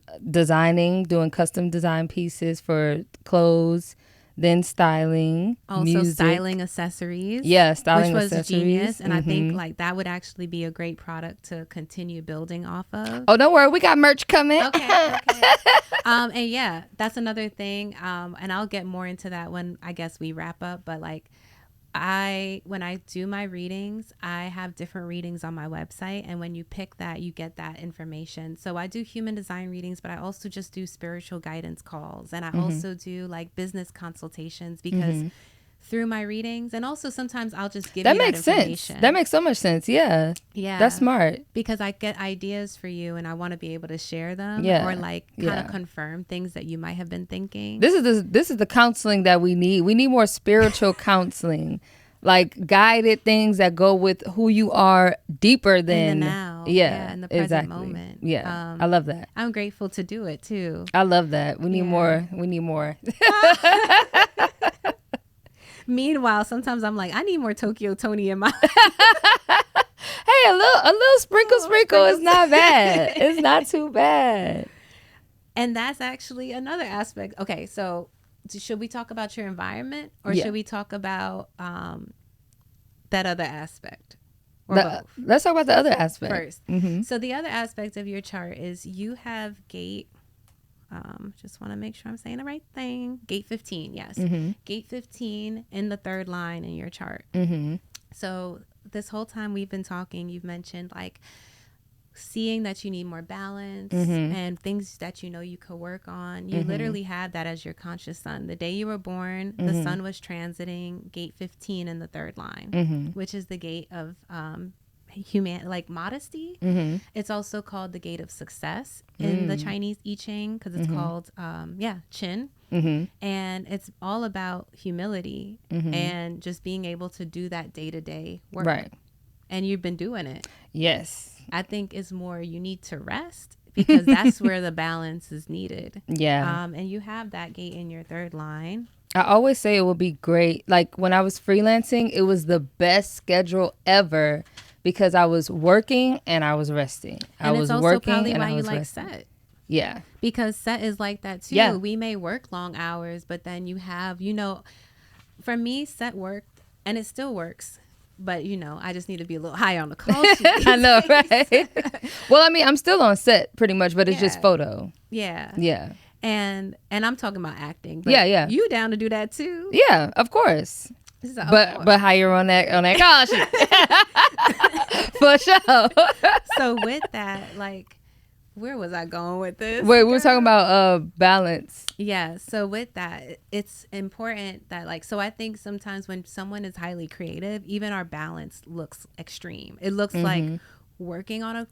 doing custom design pieces for clothes, then styling,
also
music.
Styling accessories.
Yeah, styling
accessories. Which was
accessories.
Genius. And I think like that would actually be a great product to continue building off of.
Oh, don't worry. We got merch coming.
Okay. And yeah, that's another thing. And I'll get more into that when I guess we wrap up. But like, when I do my readings, I have different readings on my website. And when you pick that, you get that information. So I do human design readings, but I also just do spiritual guidance calls. And I also do like business consultations because through my readings, and also sometimes I'll just give you that information.
Sense. That makes so much sense. Yeah.
Yeah.
That's smart.
Because I get ideas for you and I want to be able to share them or like kind of confirm things that you might have been thinking.
This is the counseling that we need. We need more spiritual counseling. Like guided things that go with who you are deeper than
in the now.
Yeah,
in the present moment.
Yeah. I love that.
I'm grateful to do it too.
I love that. We need more. We need more.
Meanwhile, sometimes I'm like, I need more Tokyo Tony in my
Hey, a little sprinkle is not bad. It's not too bad.
And that's actually another aspect. Okay, so should we talk about your environment or should we talk about that other aspect? Or both?
Let's talk about the other aspect
first. So the other aspect of your chart is you have gate just want to make sure I'm saying the right thing. Gate 15, yes. Gate 15 in the third line in your chart. So this whole time we've been talking, you've mentioned like seeing that you need more balance and things that you know you could work on. You literally had that as your conscious sun. The day you were born, the sun was transiting gate 15 in the third line, which is the gate of like modesty. It's also called the gate of success in the Chinese I Ching, because it's called Qin. And it's all about humility and just being able to do that day-to-day work. Right. And you've been doing it.
Yes.
I think it's more you need to rest, because that's where the balance is needed. Yeah. And you have that gate in your third line.
I always say it would be great. Like when I was freelancing, it was the best schedule ever, because I was working and I was resting.
And it's also probably why you like set.
Yeah.
Because set is like that too. Yeah. We may work long hours, but then you have, for me, set worked and it still works. But, I just need to be a little higher on the call sheet.
I know, right? Well, I mean, I'm still on set pretty much, but it's just photo.
Yeah.
Yeah.
And I'm talking about acting. But
yeah.
You down to do that too?
Yeah, of course. So, but higher on that call sheet. For sure.
So with that, like, where was I going with this?
Wait, we were talking about balance.
Yeah. So with that, it's important that so I think sometimes when someone is highly creative, even our balance looks extreme. It looks like working on a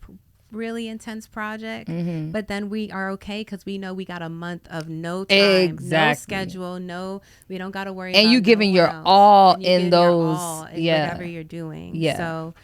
really intense project, but then we are okay because we know we got a month of no time, no schedule, we don't got to worry about
you giving your all in those,
whatever you're doing.
Yeah.
So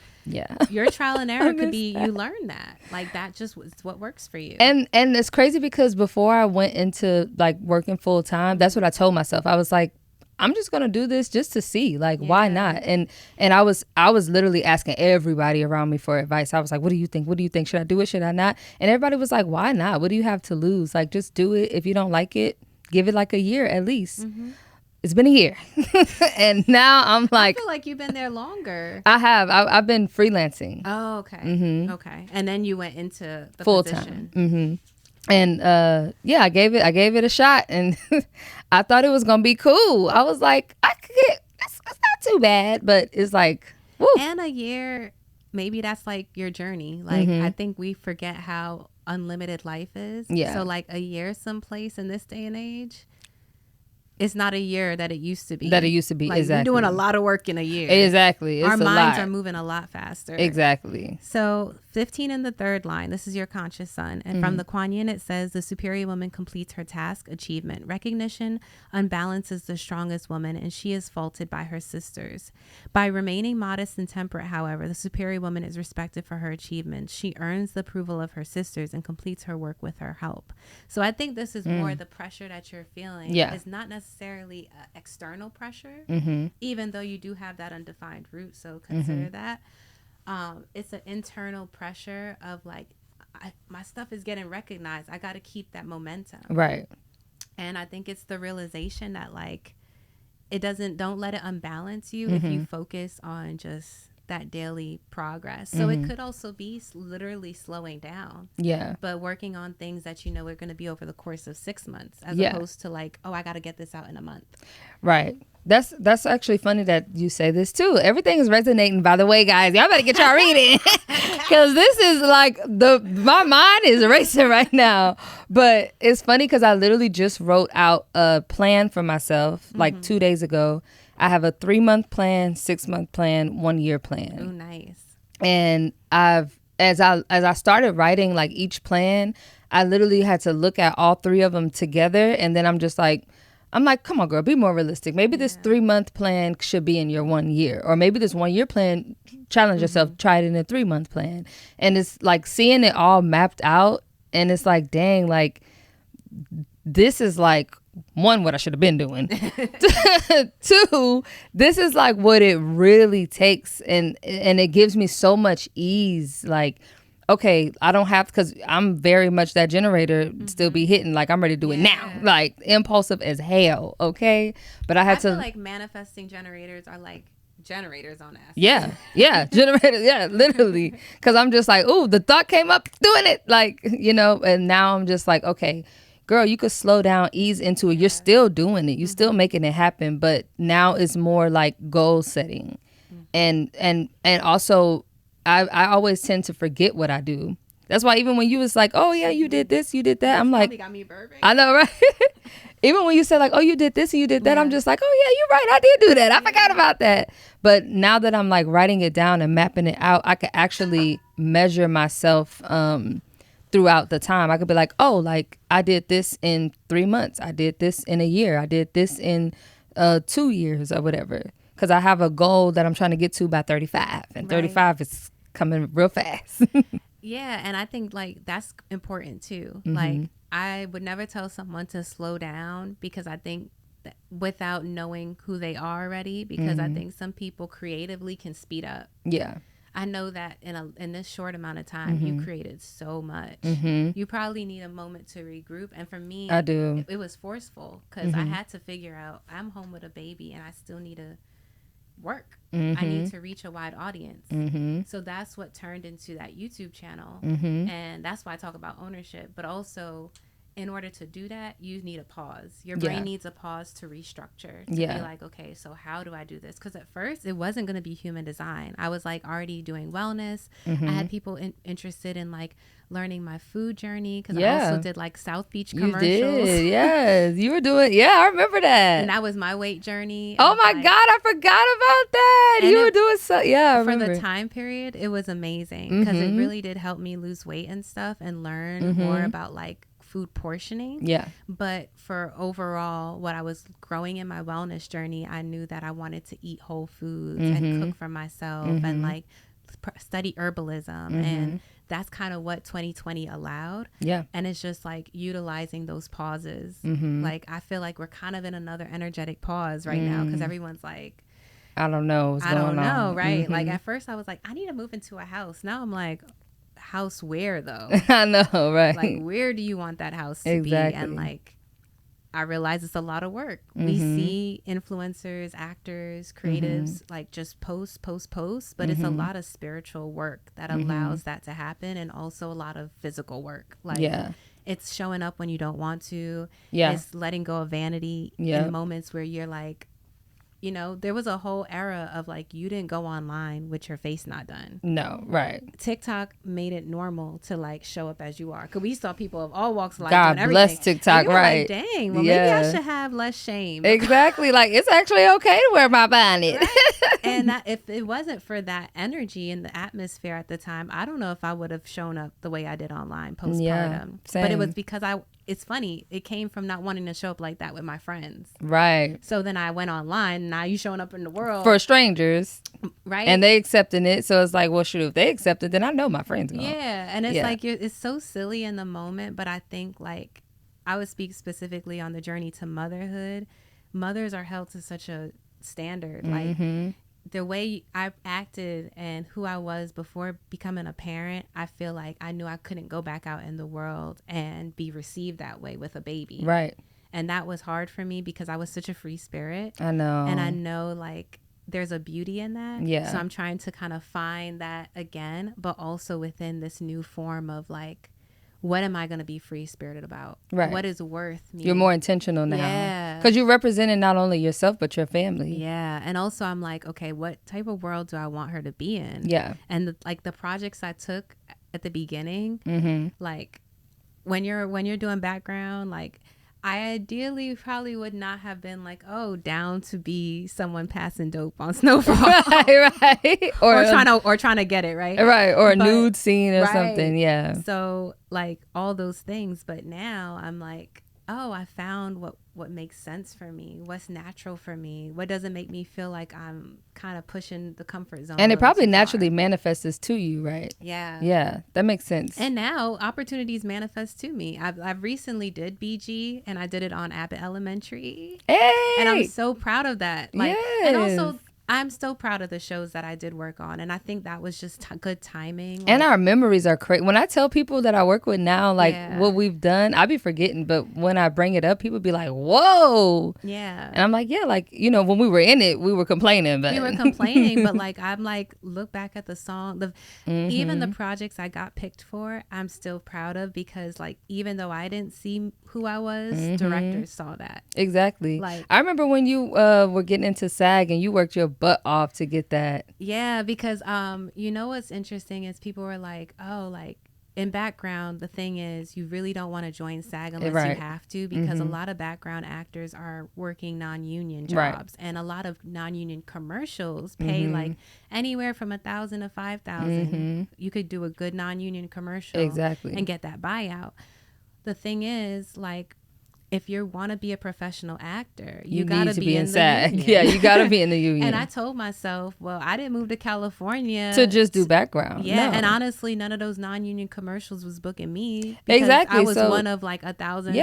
your trial and error could be you learn that that just was what works for you.
And it's crazy because before I went into working full time, that's what I told myself. I was like, I'm just gonna do this just to see, why not? And I was literally asking everybody around me for advice. I was like, what do you think? What do you think? Should I do it? Should I not? And everybody was like, why not? What do you have to lose? Just do it. If you don't like it, give it a year at least. It's been a year. And now I'm like,
I feel like you've been there longer.
I have. I've been freelancing.
Oh, okay. Okay. And then you went into the full time.
And I gave it a shot, and I thought it was gonna be cool. I was like, it's not too bad, but it's woo.
And a year, maybe that's your journey. I think we forget how unlimited life is. Yeah. So a year someplace in this day and age, it's not a year that it used to be.
Exactly.
We're doing a lot of work in a year.
Exactly. It's
our minds are moving a lot faster.
Exactly.
So 15 in the third line, this is your conscious sun. And from the Kuan Yin, it says the superior woman completes her task, achievement. Recognition unbalances the strongest woman, and she is faulted by her sisters. By remaining modest and temperate, however, the superior woman is respected for her achievements. She earns the approval of her sisters and completes her work with her help. So I think this is more the pressure that you're feeling.
Yeah.
It's not necessarily external pressure, even though you do have that undefined root. So consider that. It's an internal pressure of my stuff is getting recognized. I got to keep that momentum.
Right.
And I think it's the realization that don't let it unbalance you if you focus on just that daily progress. So it could also be literally slowing down.
Yeah.
But working on things that are going to be over the course of 6 months as opposed to I got to get this out in a month.
Right. That's actually funny that you say this too. Everything is resonating, by the way, guys. Y'all better get y'all reading, because this is my mind is racing right now. But it's funny because I literally just wrote out a plan for myself 2 days ago. I have a 3-month plan, 6-month plan, 1-year plan.
Oh, nice.
And as I started writing each plan, I literally had to look at all 3 of them together, and then I'm like, come on, girl, be more realistic. Maybe this 3-month plan should be in your 1 year, or maybe this 1 year plan, challenge yourself, try it in a 3-month plan. And it's seeing it all mapped out, and it's dang, this is one, what I should have been doing. 2, this is what it really takes, and it gives me so much ease. Okay, I don't have, because I'm very much that generator, still be hitting, I'm ready to do it now. Impulsive as hell, okay? But I
feel manifesting generators are generators on acid.
Yeah, generators, literally. Because I'm just ooh, the thought came up, doing it. And now I'm just okay, girl, you could slow down, ease into it. You're still doing it. You're still making it happen. But now it's more like goal setting. And also, I always tend to forget what I do. That's why even when you was like, oh, yeah, you did this, you did that. I'm like,
got me burping.
I know, right? Even when you said like, oh, you did this and you did that, I'm just like, oh, yeah, you're right. I did do that. I forgot about that. But now that I'm like writing it down and mapping it out, I could actually measure myself throughout the time. I could be like, oh, like I did this in 3 months. I did this in a year. I did this in 2 years or whatever. Because I have a goal that I'm trying to get to by 35. And 35 is coming real fast.
Yeah, and I think like that's important too. Like I would never tell someone to slow down because I think that without knowing who they are already, because I think some people creatively can speed up.
Yeah.
I know that in this short amount of time, you created so much. You probably need a moment to regroup. And for me,
I do.
It was forceful because I had to figure out I'm home with a baby and I still need to work. I need to reach a wide audience. So that's what turned into that YouTube channel. And that's why I talk about ownership. But also, in order to do that, you need a pause. Your brain needs a pause to restructure. To be like, okay, so how do I do this? Because at first, it wasn't going to be human design. I was like already doing wellness. I had people interested in like learning my food journey because I also did like South Beach commercials.
You did, yes. You were doing, I remember that.
And that was my weight journey.
Oh my God, I forgot about that. You were doing so, I remember.
For the time period, it was amazing because it really did help me lose weight and stuff and learn more about like food portioning. Yeah. But for overall, what I was growing in my wellness journey, I knew that I wanted to eat whole foods and cook for myself and like study herbalism and that's kind of what 2020 allowed. Yeah. And it's just like utilizing those pauses. Like I feel like we're kind of in another energetic pause right now because everyone's like,
I don't know what's going on. I don't know,
right? Like at first I was like, I need to move into a house. Now I'm like, house where though?
I know, right?
Like where do you want that house to be? And like I realize it's a lot of work. We see influencers, actors, creatives like just post, but it's a lot of spiritual work that allows that to happen, and also a lot of physical work. Like it's showing up when you don't want to. It's letting go of vanity in moments where you're like, you know, there was a whole era of like you didn't go online with your face not done. No, right. TikTok made it normal to like show up as you are. Because we saw people of all walks of life
God
doing everything.
Bless TikTok, right?
Like, dang, well maybe I should have less shame.
Exactly. Like it's actually okay to wear my bonnet.
Right? And if it wasn't for that energy and the atmosphere at the time, I don't know if I would have shown up the way I did online postpartum. But it was because it's funny. It came from not wanting to show up like that with my friends. Right. So then I went online. Now you showing up in the world.
For strangers.
Right.
And they accepting it. So it's like, well, shoot, if they accept it, then I know my friends gonna.
Yeah. And it's like, it's so silly in the moment. But I think like, I would speak specifically on the journey to motherhood. Mothers are held to such a standard. Like the way I acted and who I was before becoming a parent, I feel like I knew I couldn't go back out in the world and be received that way with a baby. Right. And that was hard for me because I was such a free spirit. I know. And I know like there's a beauty in that. Yeah. So I'm trying to kind of find that again, but also within this new form of like, what am I going to be free spirited about? Right. What is worth me?
You're more intentional now. Yeah. Because you're representing not only yourself, but your family.
Yeah. And also I'm like, okay, what type of world do I want her to be in? Yeah. And the projects I took at the beginning, like when you're doing background, like I ideally probably would not have been like, oh, down to be someone passing dope on Snowfall. Right. Or trying to get it, right?
Right. Or a nude scene or something. Yeah.
So like all those things. But now I'm like, oh, I found what makes sense for me. What's natural for me? What doesn't make me feel like I'm kind of pushing the comfort zone.
And it probably naturally manifests to you, right? Yeah. Yeah. That makes sense.
And now opportunities manifest to me. I've recently did BG and I did it on Abbott Elementary. Hey! And I'm so proud of that. Like, yes. And also I'm still proud of the shows that I did work on. And I think that was just good timing.
And our memories are crazy. When I tell people that I work with now, like what we've done, I be forgetting. But when I bring it up, people be like, whoa.
Yeah.
And I'm like, yeah, like, you know, when we were in it, we were complaining. But
like, I'm like, look back at the song. Even the projects I got picked for, I'm still proud of, because like, even though I didn't see who I was, directors saw that.
Exactly. Like, I remember when you were getting into SAG and you worked your butt off to get that.
Yeah, because you know what's interesting is people were like, oh, like in background, the thing is you really don't want to join SAG unless you have to, because a lot of background actors are working non-union jobs, and a lot of non-union commercials pay like anywhere from $1,000 to $5,000. You could do a good non-union commercial and get that buyout. The thing is, like, if you want to be a professional actor, you got to be in SAG. The union.
Yeah, you got to be in the union.
And I told myself, well, I didn't move to California
to just do background.
Yeah, and honestly, none of those non-union commercials was booking me.
Exactly.
I was one of like 1,000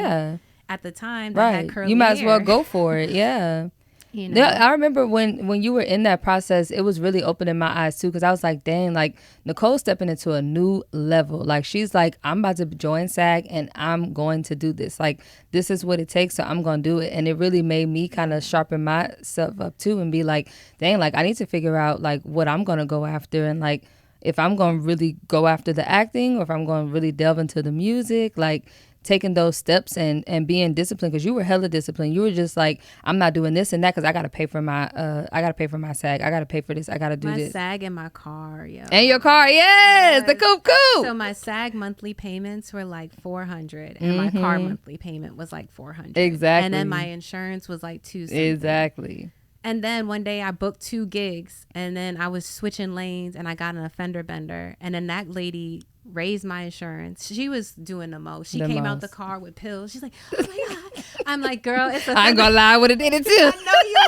at the time that had curly
You might as well
hair.
go for it. Yeah. You know? I remember when you were in that process, it was really opening my eyes too, because I was like, dang, like Nicole's stepping into a new level. Like, she's like, I'm about to join SAG and I'm going to do this. Like, this is what it takes, so I'm going to do it. And it really made me kind of sharpen myself up too and be like, dang, like I need to figure out like what I'm going to go after, and like if I'm going to really go after the acting, or if I'm going to really delve into the music, like taking those steps and being disciplined, because you were hella disciplined. You were just like, I'm not doing this and that because I gotta pay for my SAG. I gotta pay for this. I gotta do this.
My SAG and my car, yo.
And your car, yes, the coupe.
So my SAG monthly payments were like $400, and my car monthly payment was like $400.
Exactly.
And then my insurance was like $200.
Exactly.
And then one day I booked 2 gigs, and then I was switching lanes, and I got an offender bender, and then that lady raised my insurance. She was doing the most. She came out the car with pills. She's like, oh my God. I'm like, girl, it's a I
ain't gonna lie, I would have did it too.
I know you.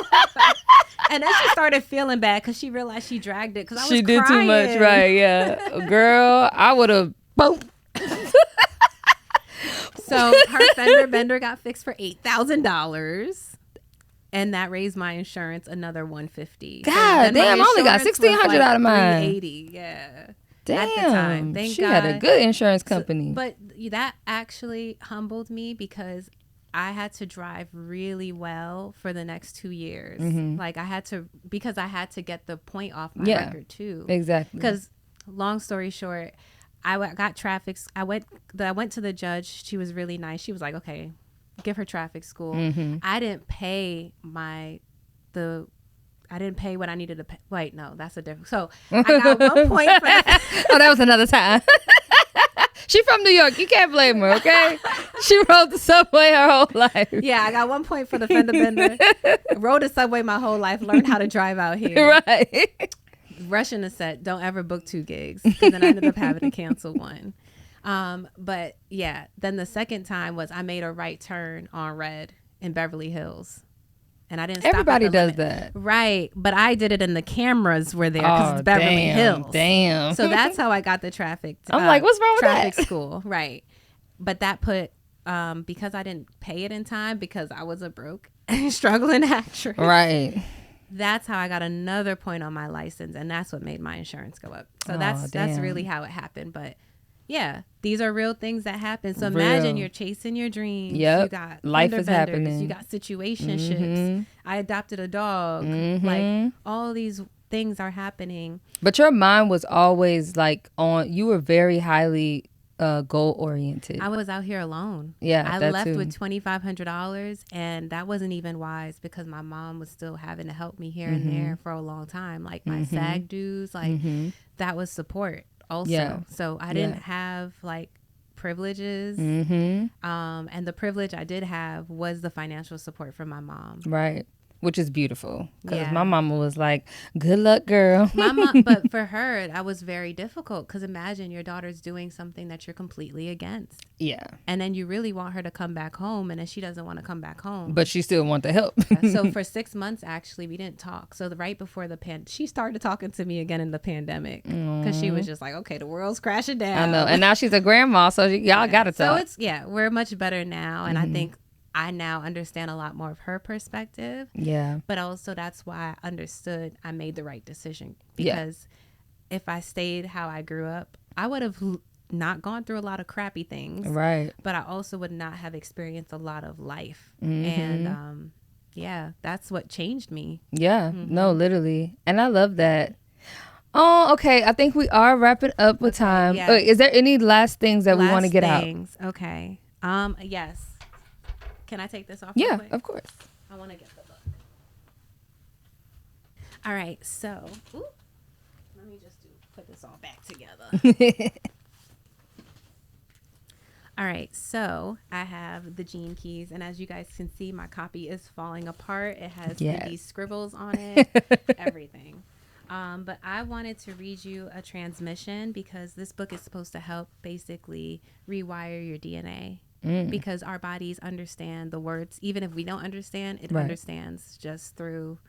And then she started feeling bad because she realized she dragged it because I was
She did
crying.
too much, right? Yeah. Girl, I would have boom.
So her fender bender got fixed for $8,000. And that raised my insurance another $150.
God damn, I only got $1,600 out of mine.
$380, yeah.
Damn,
at the time. Thank
she
God.
had a good insurance company.
But that actually humbled me, because I had to drive really well for the next 2 years. Like I had to get the point off my record too.
Exactly.
Because long story short, I got traffic. I went to the judge. She was really nice. She was like, okay, give her traffic school. I didn't pay I didn't pay what I needed to pay. Wait, no, that's a different. So I got 1 point for that.
Oh, that was another time. She from New York. You can't blame her, okay? She rode the subway her whole life.
Yeah, I got 1 point for the fender bender. Rode the subway my whole life. Learned how to drive out here.
Right.
Rushing the set. Don't ever book 2 gigs. Because then I ended up having to cancel 1. But yeah, then the second time was I made a right turn on red in Beverly Hills. And I didn't stop.
Everybody does that.
Right. But I did it and the cameras were there because it's Beverly Hills.
Damn.
So that's how I got the traffic.
I'm like, what's wrong with
traffic
that?
school. Right. But that put, because I didn't pay it in time, because I was a broke struggling actress.
Right.
That's how I got another point on my license. And that's what made my insurance go up. So that's really how it happened. But yeah, these are real things that happen. So imagine you're chasing your dreams.
Yep.
You got
life is happening.
You got situationships. I adopted a dog. Like all these things are happening.
But your mind was always like you were very highly goal oriented.
I was out here alone.
Yeah,
I left with $2,500, and that wasn't even wise because my mom was still having to help me here and there for a long time. Like my SAG dues, like that was support. Also, so I didn't have like privileges, and the privilege I did have was the financial support from my mom.
Right, which is beautiful because my mama was like, "Good luck, girl."
My mom, but for her, that was very difficult because imagine your daughter's doing something that you're completely against.
Yeah,
and then you really want her to come back home, and then she doesn't want to come back home,
but she still want the help.
So for 6 months, actually, we didn't talk. So right before she started talking to me again in the pandemic because she was just like, "Okay, the world's crashing down."
I know, and now she's a grandma, so y'all gotta talk.
So we're much better now, and I think I now understand a lot more of her perspective.
Yeah.
But also that's why I understood I made the right decision. Because if I stayed how I grew up, I would have not gone through a lot of crappy things.
Right.
But I also would not have experienced a lot of life.
Mm-hmm.
And yeah, that's what changed me.
Yeah. Mm-hmm. No, literally. And I love that. Oh, okay. I think we are wrapping up with time. Yeah. Is there any last things that we want to get out?
Okay. Yes. Can I take this off?
Yeah, of course.
I want to get the book. All right. So, let me just put this all back together. All right. So I have the Gene Keys, and as you guys can see, my copy is falling apart. It has these scribbles on it, everything. But I wanted to read you a transmission because this book is supposed to help basically rewire your DNA. Because our bodies understand the words. Even if we don't understand, it understands just through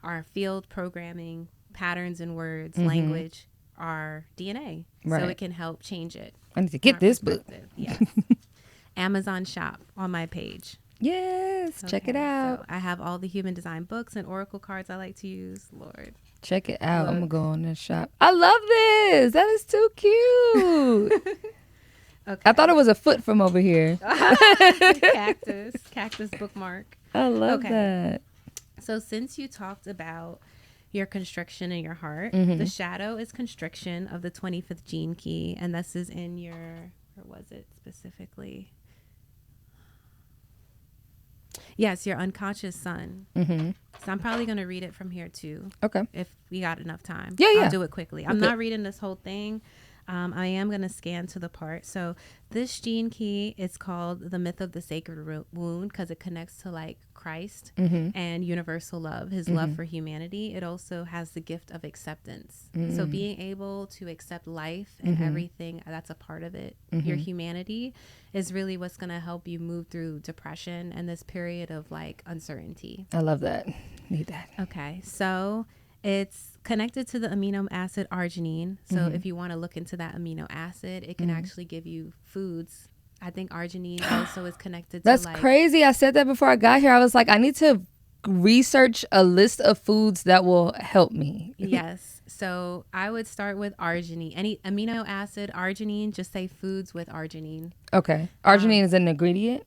our field programming, patterns in words, language, our DNA. Right. So it can help change it.
I need to get this book.
Yes. Amazon shop on my page.
Yes. Okay, check it out.
So I have all the human design books and oracle cards I like to use. Lord.
Check it out. Look. I'm going to go on this shop. I love this. That is too cute. Okay. I thought it was a foot from over here.
Cactus bookmark.
I love that.
So since you talked about your constriction in your heart, the shadow is constriction of the 25th gene key. And this is in your, where was it specifically? Yes, your unconscious sun. So I'm probably going to read it from here too. Okay. If we got enough time.
Yeah.
I'll do it quickly. I'm not reading this whole thing. I am going to scan to the part. So this gene key is called the myth of the sacred wound because it connects to like Christ and universal love, his love for humanity. It also has the gift of acceptance. So being able to accept life and everything that's a part of it, your humanity, is really what's going to help you move through depression and this period of like uncertainty.
I love that. Need that.
Okay. So it's connected to the amino acid arginine. So if you want to look into that amino acid, it can actually give you foods. I think arginine also is connected to
That's crazy. I said that before I got here. I was like, I need to research a list of foods that will help me.
Yes. So I would start with arginine. Any amino acid, arginine, just say foods with arginine.
Okay. Arginine is an ingredient?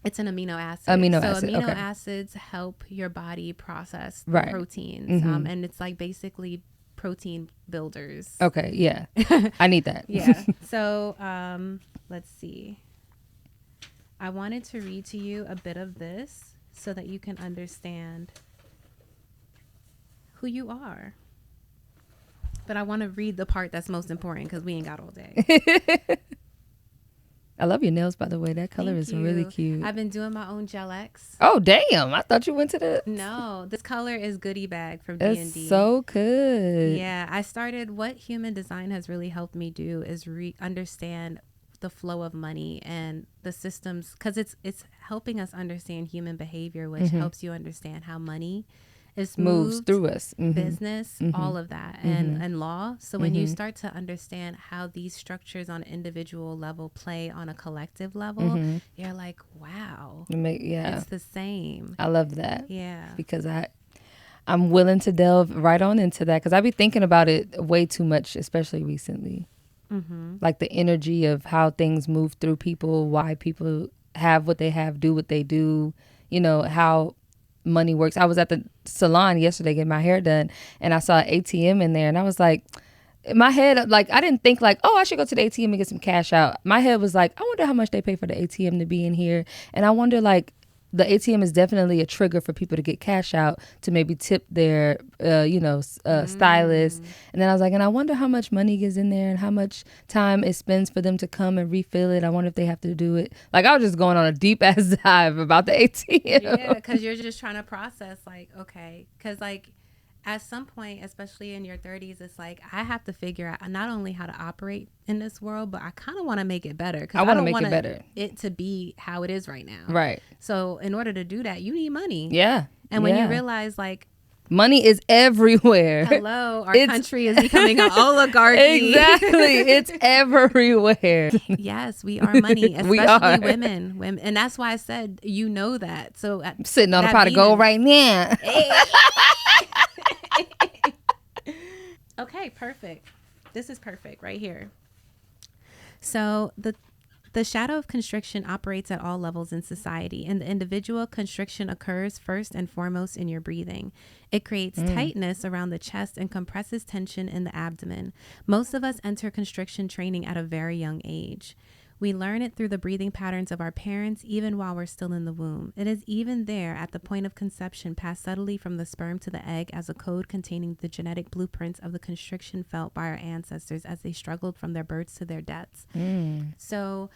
It's an amino acid.
Amino
acids help your body process proteins. And it's like basically protein builders.
Okay, yeah. I need that.
Yeah. So let's see. I wanted to read to you a bit of this so that you can understand who you are. But I want to read the part that's most important because we ain't got all day.
I love your nails, by the way. That color is really cute.
I've been doing my own Gel X.
Oh, damn. I thought you went to the...
No, this color is Goodie Bag from D&D.
It's so good.
Yeah, I started... What human design has really helped me do is understand the flow of money and the systems, because it's helping us understand human behavior, which helps you understand how money is
moves through us,
business, all of that, and law. So when you start to understand how these structures on an individual level play on a collective level, you're like, wow, it's the same.
I love that.
Yeah,
because I'm willing to delve right on into that because I be thinking about it way too much, especially recently. Like the energy of how things move through people, why people have what they have, do what they do, you know, how money works. I was at the salon yesterday getting my hair done and I saw an ATM in there and I was like, in my head, like, I didn't think like, oh, I should go to the ATM and get some cash out. My head was like, I wonder how much they pay for the ATM to be in here. And I wonder, like, the ATM is definitely a trigger for people to get cash out to maybe tip their, stylist. And then I was like, and I wonder how much money is in there and how much time it spends for them to come and refill it. I wonder if they have to do it. Like, I was just going on a deep ass dive about the ATM.
Yeah, because you're just trying to process, like, okay, because like at some point, especially in your 30s, it's like I have to figure out not only how to operate in this world, but I kind of want to make it better. Because I want to make it better. It to be how it is right now.
Right.
So in order to do that, you need money.
Yeah.
And when you realize, like,
Money is everywhere.
Hello, our country is becoming an oligarchy.
Exactly. It's everywhere.
Yes, we are money, especially women. And that's why I said, you know that. So
I'm sitting on a pot of gold right now.
Okay, perfect. This is perfect right here. So the shadow of constriction operates at all levels in society. In the individual, constriction occurs first and foremost in your breathing. It creates tightness around the chest and compresses tension in the abdomen. Most of us enter constriction training at a very young age. We learn it through the breathing patterns of our parents, even while we're still in the womb. It is even there at the point of conception, passed subtly from the sperm to the egg as a code containing the genetic blueprints of the constriction felt by our ancestors as they struggled from their births to their deaths. So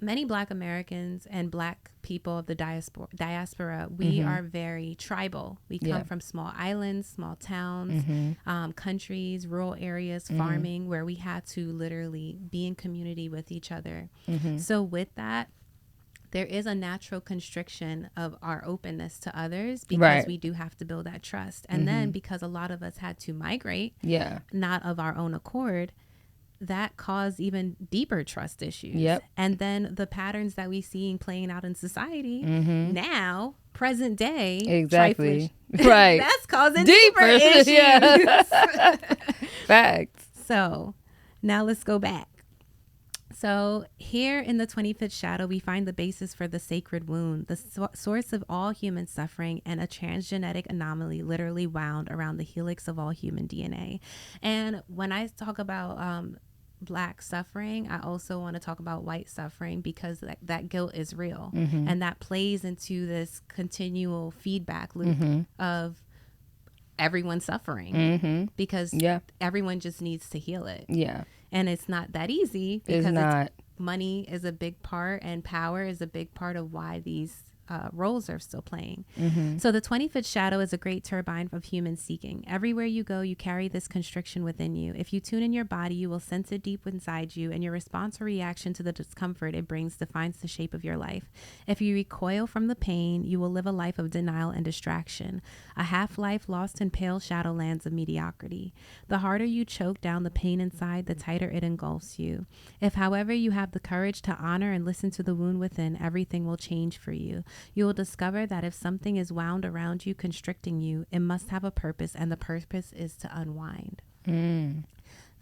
many Black Americans and Black people of the diaspora, we are very tribal. We come from small islands, small towns, countries, rural areas, farming, where we had to literally be in community with each other. So with that, there is a natural constriction of our openness to others because we do have to build that trust. And then because a lot of us had to migrate, not of our own accord, that caused even deeper trust issues. And then the patterns that we see playing out in society now, present day,
exactly, right?
That's causing deeper issues.
Facts.
So now let's go back. So here in the 25th shadow, we find the basis for the sacred wound, the source of all human suffering, and a transgenetic anomaly literally wound around the helix of all human DNA. And when I talk about Black suffering, I also want to talk about white suffering, because that guilt is real. And that plays into this continual feedback loop of everyone suffering, because everyone just needs to heal it. And it's not that easy, because money is a big part, and power is a big part of why these roles are still playing. So the 25th shadow is a great turbine of human seeking. Everywhere you go, you carry this constriction within you. If you tune in your body, you will sense it deep inside you, and your response or reaction to the discomfort it brings defines the shape of your life. If you recoil from the pain, you will live a life of denial and distraction, a half-life lost in pale shadowlands of mediocrity. The harder you choke down the pain inside, the tighter it engulfs you. If, however, you have the courage to honor and listen to the wound within, everything will change for you. You will discover that if something is wound around you, constricting you, it must have a purpose, and the purpose is to unwind.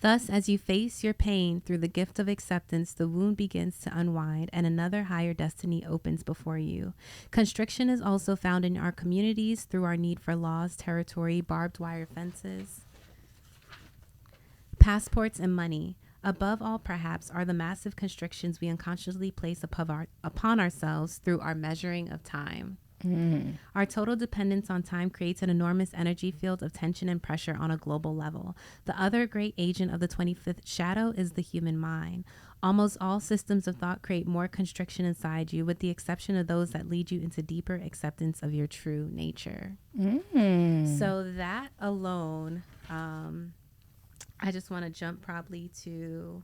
Thus, as you face your pain through the gift of acceptance, the wound begins to unwind and another higher destiny opens before you. Constriction is also found in our communities through our need for laws, territory, barbed wire fences, passports, and money. Above all, perhaps, are the massive constrictions we unconsciously place upon ourselves through our measuring of time. Our total dependence on time creates an enormous energy field of tension and pressure on a global level. The other great agent of the 25th shadow is the human mind. Almost all systems of thought create more constriction inside you, with the exception of those that lead you into deeper acceptance of your true nature. So that alone, I just want to jump probably to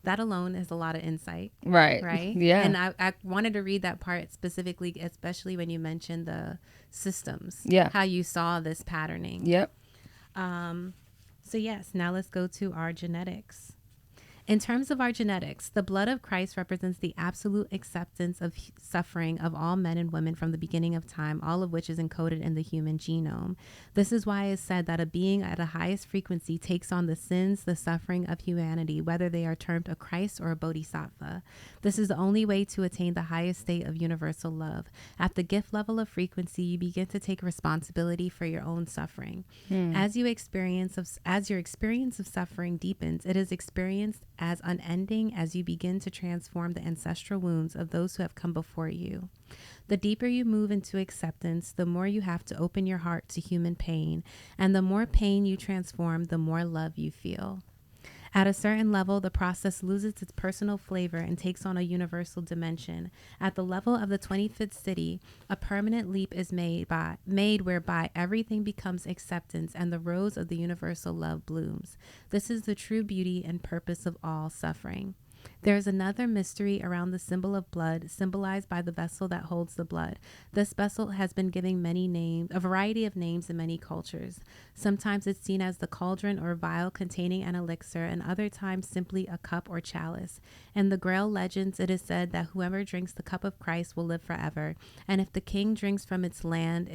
that alone is a lot of insight. Right.
Yeah.
And I wanted to read that part specifically, especially when you mentioned the systems.
Yeah.
How you saw this patterning.
Yep.
So yes, now let's go to our genetics. In terms of our genetics, the blood of Christ represents the absolute acceptance of suffering of all men and women from the beginning of time, all of which is encoded in the human genome. This is why it is said that a being at a highest frequency takes on the sins, the suffering of humanity, whether they are termed a Christ or a Bodhisattva. This is the only way to attain the highest state of universal love. At the gift level of frequency, you begin to take responsibility for your own suffering. As your experience of suffering deepens, it is experienced as unending as you begin to transform the ancestral wounds of those who have come before you. The deeper you move into acceptance, the more you have to open your heart to human pain, and the more pain you transform, the more love you feel. At a certain level, the process loses its personal flavor and takes on a universal dimension. At the level of the 25th city, a permanent leap is made whereby everything becomes acceptance and the rose of the universal love blooms. This is the true beauty and purpose of all suffering. There is another mystery around the symbol of blood, symbolized by the vessel that holds the blood. This vessel has been given many names, a variety of names in many cultures. Sometimes it's seen as the cauldron or vial containing an elixir, and other times simply a cup or chalice. In the Grail legends, it is said that whoever drinks the cup of Christ will live forever, and if the king drinks from its land,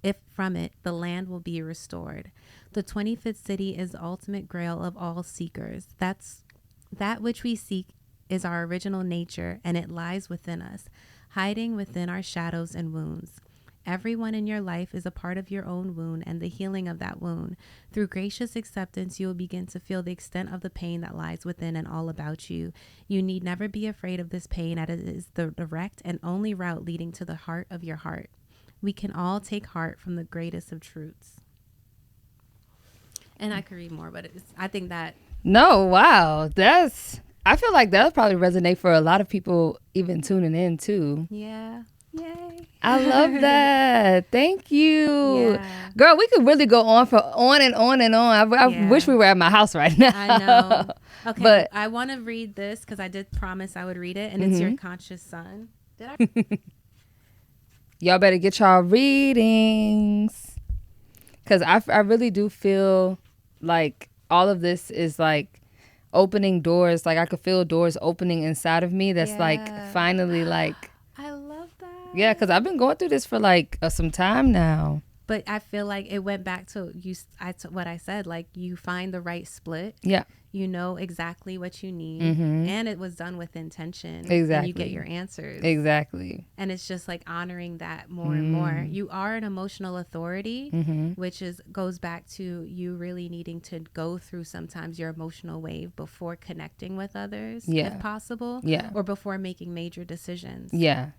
if from it, the land will be restored. The 25th city is the ultimate grail of all seekers. That which we seek is our original nature, and it lies within us, hiding within our shadows and wounds. Everyone in your life is a part of your own wound and the healing of that wound. Through gracious acceptance, you will begin to feel the extent of the pain that lies within and all about you. You need never be afraid of this pain, as it is the direct and only route leading to the heart of your heart. We can all take heart from the greatest of truths. And I could read more, but I think that...
No, wow. I feel like that'll probably resonate for a lot of people even tuning in too.
Yeah. Yay.
I love that. Thank you.
Yeah.
Girl, we could really go on and on and on. I wish we were at my house right now.
I know. Okay, but I want to read this because I did promise I would read it, and it's your conscious son. Did I?
Y'all better get y'all readings, because I really do feel like all of this is like opening doors. Like I could feel doors opening inside of me. That's like finally like.
I love that.
Yeah, because I've been going through this for like some time now.
But I feel like it went back to what I said. Like you find the right split.
Yeah.
You know exactly what you need, and it was done with intention.
Exactly.
And you get your answers.
Exactly.
And it's just like honoring that more and more. You are an emotional authority, which goes back to you really needing to go through sometimes your emotional wave before connecting with others, if possible, or before making major decisions.
Yeah.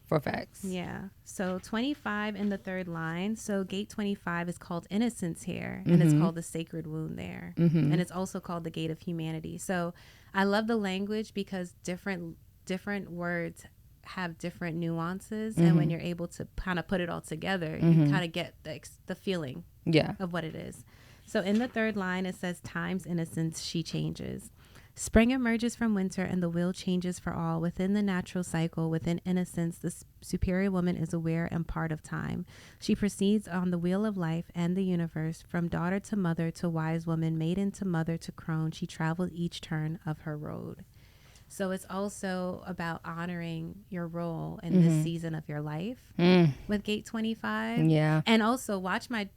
For facts.
Yeah. So 25 in the third line. So gate 25 is called innocence here, and it's called the sacred wound there. And it's also called the gate of humanity. So I love the language because different words have different nuances. And when you're able to kind of put it all together, you kind of get the feeling of what it is. So in the third line, it says, time's innocence, she changes. Spring emerges from winter and the wheel changes for all. Within the natural cycle, within innocence, the superior woman is aware and part of time. She proceeds on the wheel of life and the universe, from daughter to mother to wise woman, maiden to mother to crone. She travels each turn of her road. So it's also about honoring your role in this season of your life with gate 25.
Yeah.
And also watch my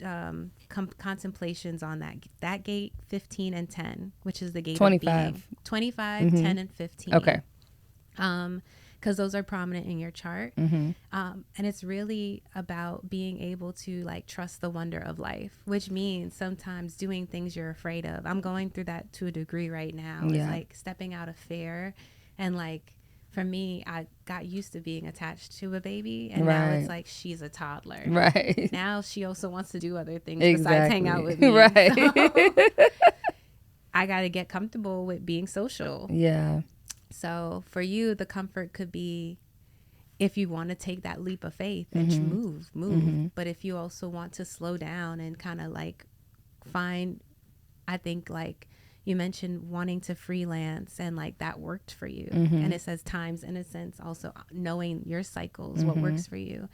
contemplations on that gate 15 and 10, which is the gate
25.
of being. 25, 10, and 15.
Okay.
Because those are prominent in your chart. And it's really about being able to like trust the wonder of life, which means sometimes doing things you're afraid of. I'm going through that to a degree right now. It's like stepping out of fear. And like for me, I got used to being attached to a baby, and now it's like she's a toddler.
Right.
Now she also wants to do other things besides hang out with me.
Right.
So I got to get comfortable with being social.
Yeah.
So for you, the comfort could be if you want to take that leap of faith and you move. But if you also want to slow down and kind of like find, I think like you mentioned wanting to freelance and like that worked for you. And it says times innocence, also knowing your cycles, what works for you.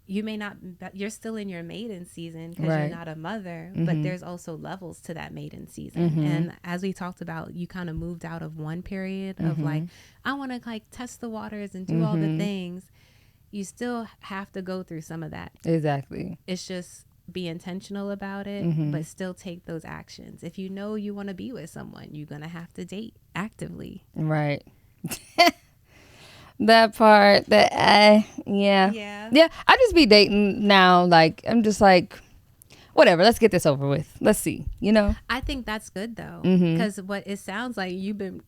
You may not, you're still in your maiden season because you're not a mother, but there's also levels to that maiden season. And as we talked about, you kind of moved out of one period of like, I want to like test the waters and do all the things. You still have to go through some of that.
Exactly.
It's just be intentional about it, but still take those actions. If you know you want to be with someone, you're going to have to date actively.
Right. That part that yeah, I just be dating now. Like I'm just like, whatever, let's get this over with, let's see, you know.
I think that's good though, because what it sounds like you've been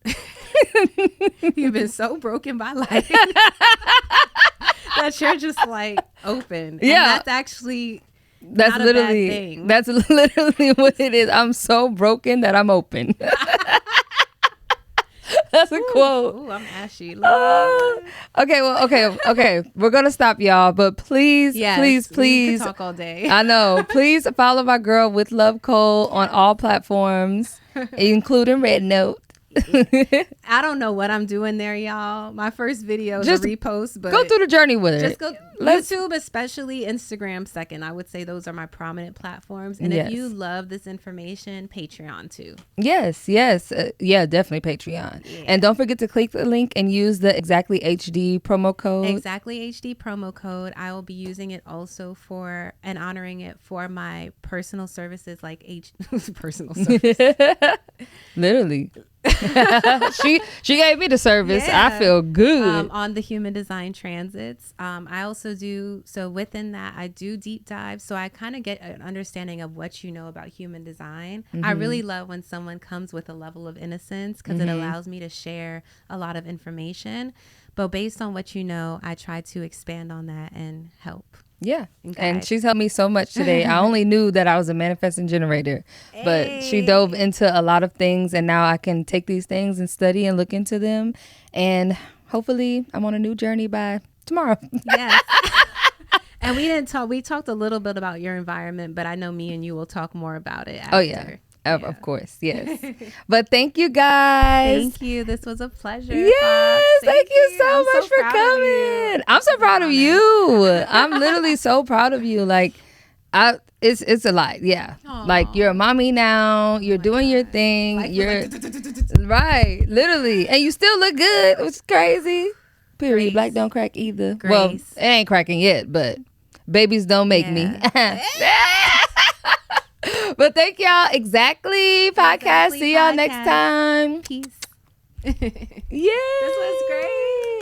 so broken by life that you're just like open. And that's actually not
literally
a bad thing.
That's literally what it is. I'm so broken that I'm open. That's a quote.
Ooh, I'm ashy.
Okay. We're gonna stop, y'all. But please, please.
We can talk all day.
I know. Please follow my girl With Love Cole on all platforms, including Red Note.
I don't know what I'm doing there, y'all. My first video is a repost, but
go through the journey with it.
Just go YouTube, especially Instagram second. I would say those are my prominent platforms. And if you love this information, Patreon too.
Yes. Yeah, definitely Patreon. Yeah. And don't forget to click the link and use the Exactly HD promo code.
Exactly HD promo code. I will be using it also for and honoring it for my personal services like personal service.
Literally. she gave me the service.
Yeah.
I feel good
on the human design transits. I also do so within that I do deep dive, so I kind of get an understanding of what you know about human design. I really love when someone comes with a level of innocence because it allows me to share a lot of information, but based on what you know, I try to expand on that and help.
Yeah. And she's helped me so much today. I only knew that I was a manifesting generator, but she dove into a lot of things, and now I can take these things and study and look into them. And hopefully I'm on a new journey by tomorrow.
Yes. And we talked a little bit about your environment, but I know me and you will talk more about it after.
Oh, yeah. Of course, yes. But thank you, guys.
Thank you. This was a pleasure.
Yes, thank you so much for coming. I'm so proud of you. I'm literally so proud of you. Like, it's a lot. Yeah. Aww. Like, you're a mommy now. You're doing your thing. Like, you're right, literally, and you still look good. It's crazy. Period. Grace. Black don't crack either. Grace. Well, it ain't cracking yet, but babies don't make me. But thank y'all. Exactly podcast. See y'all next time.
Peace.
Yeah.
This was great.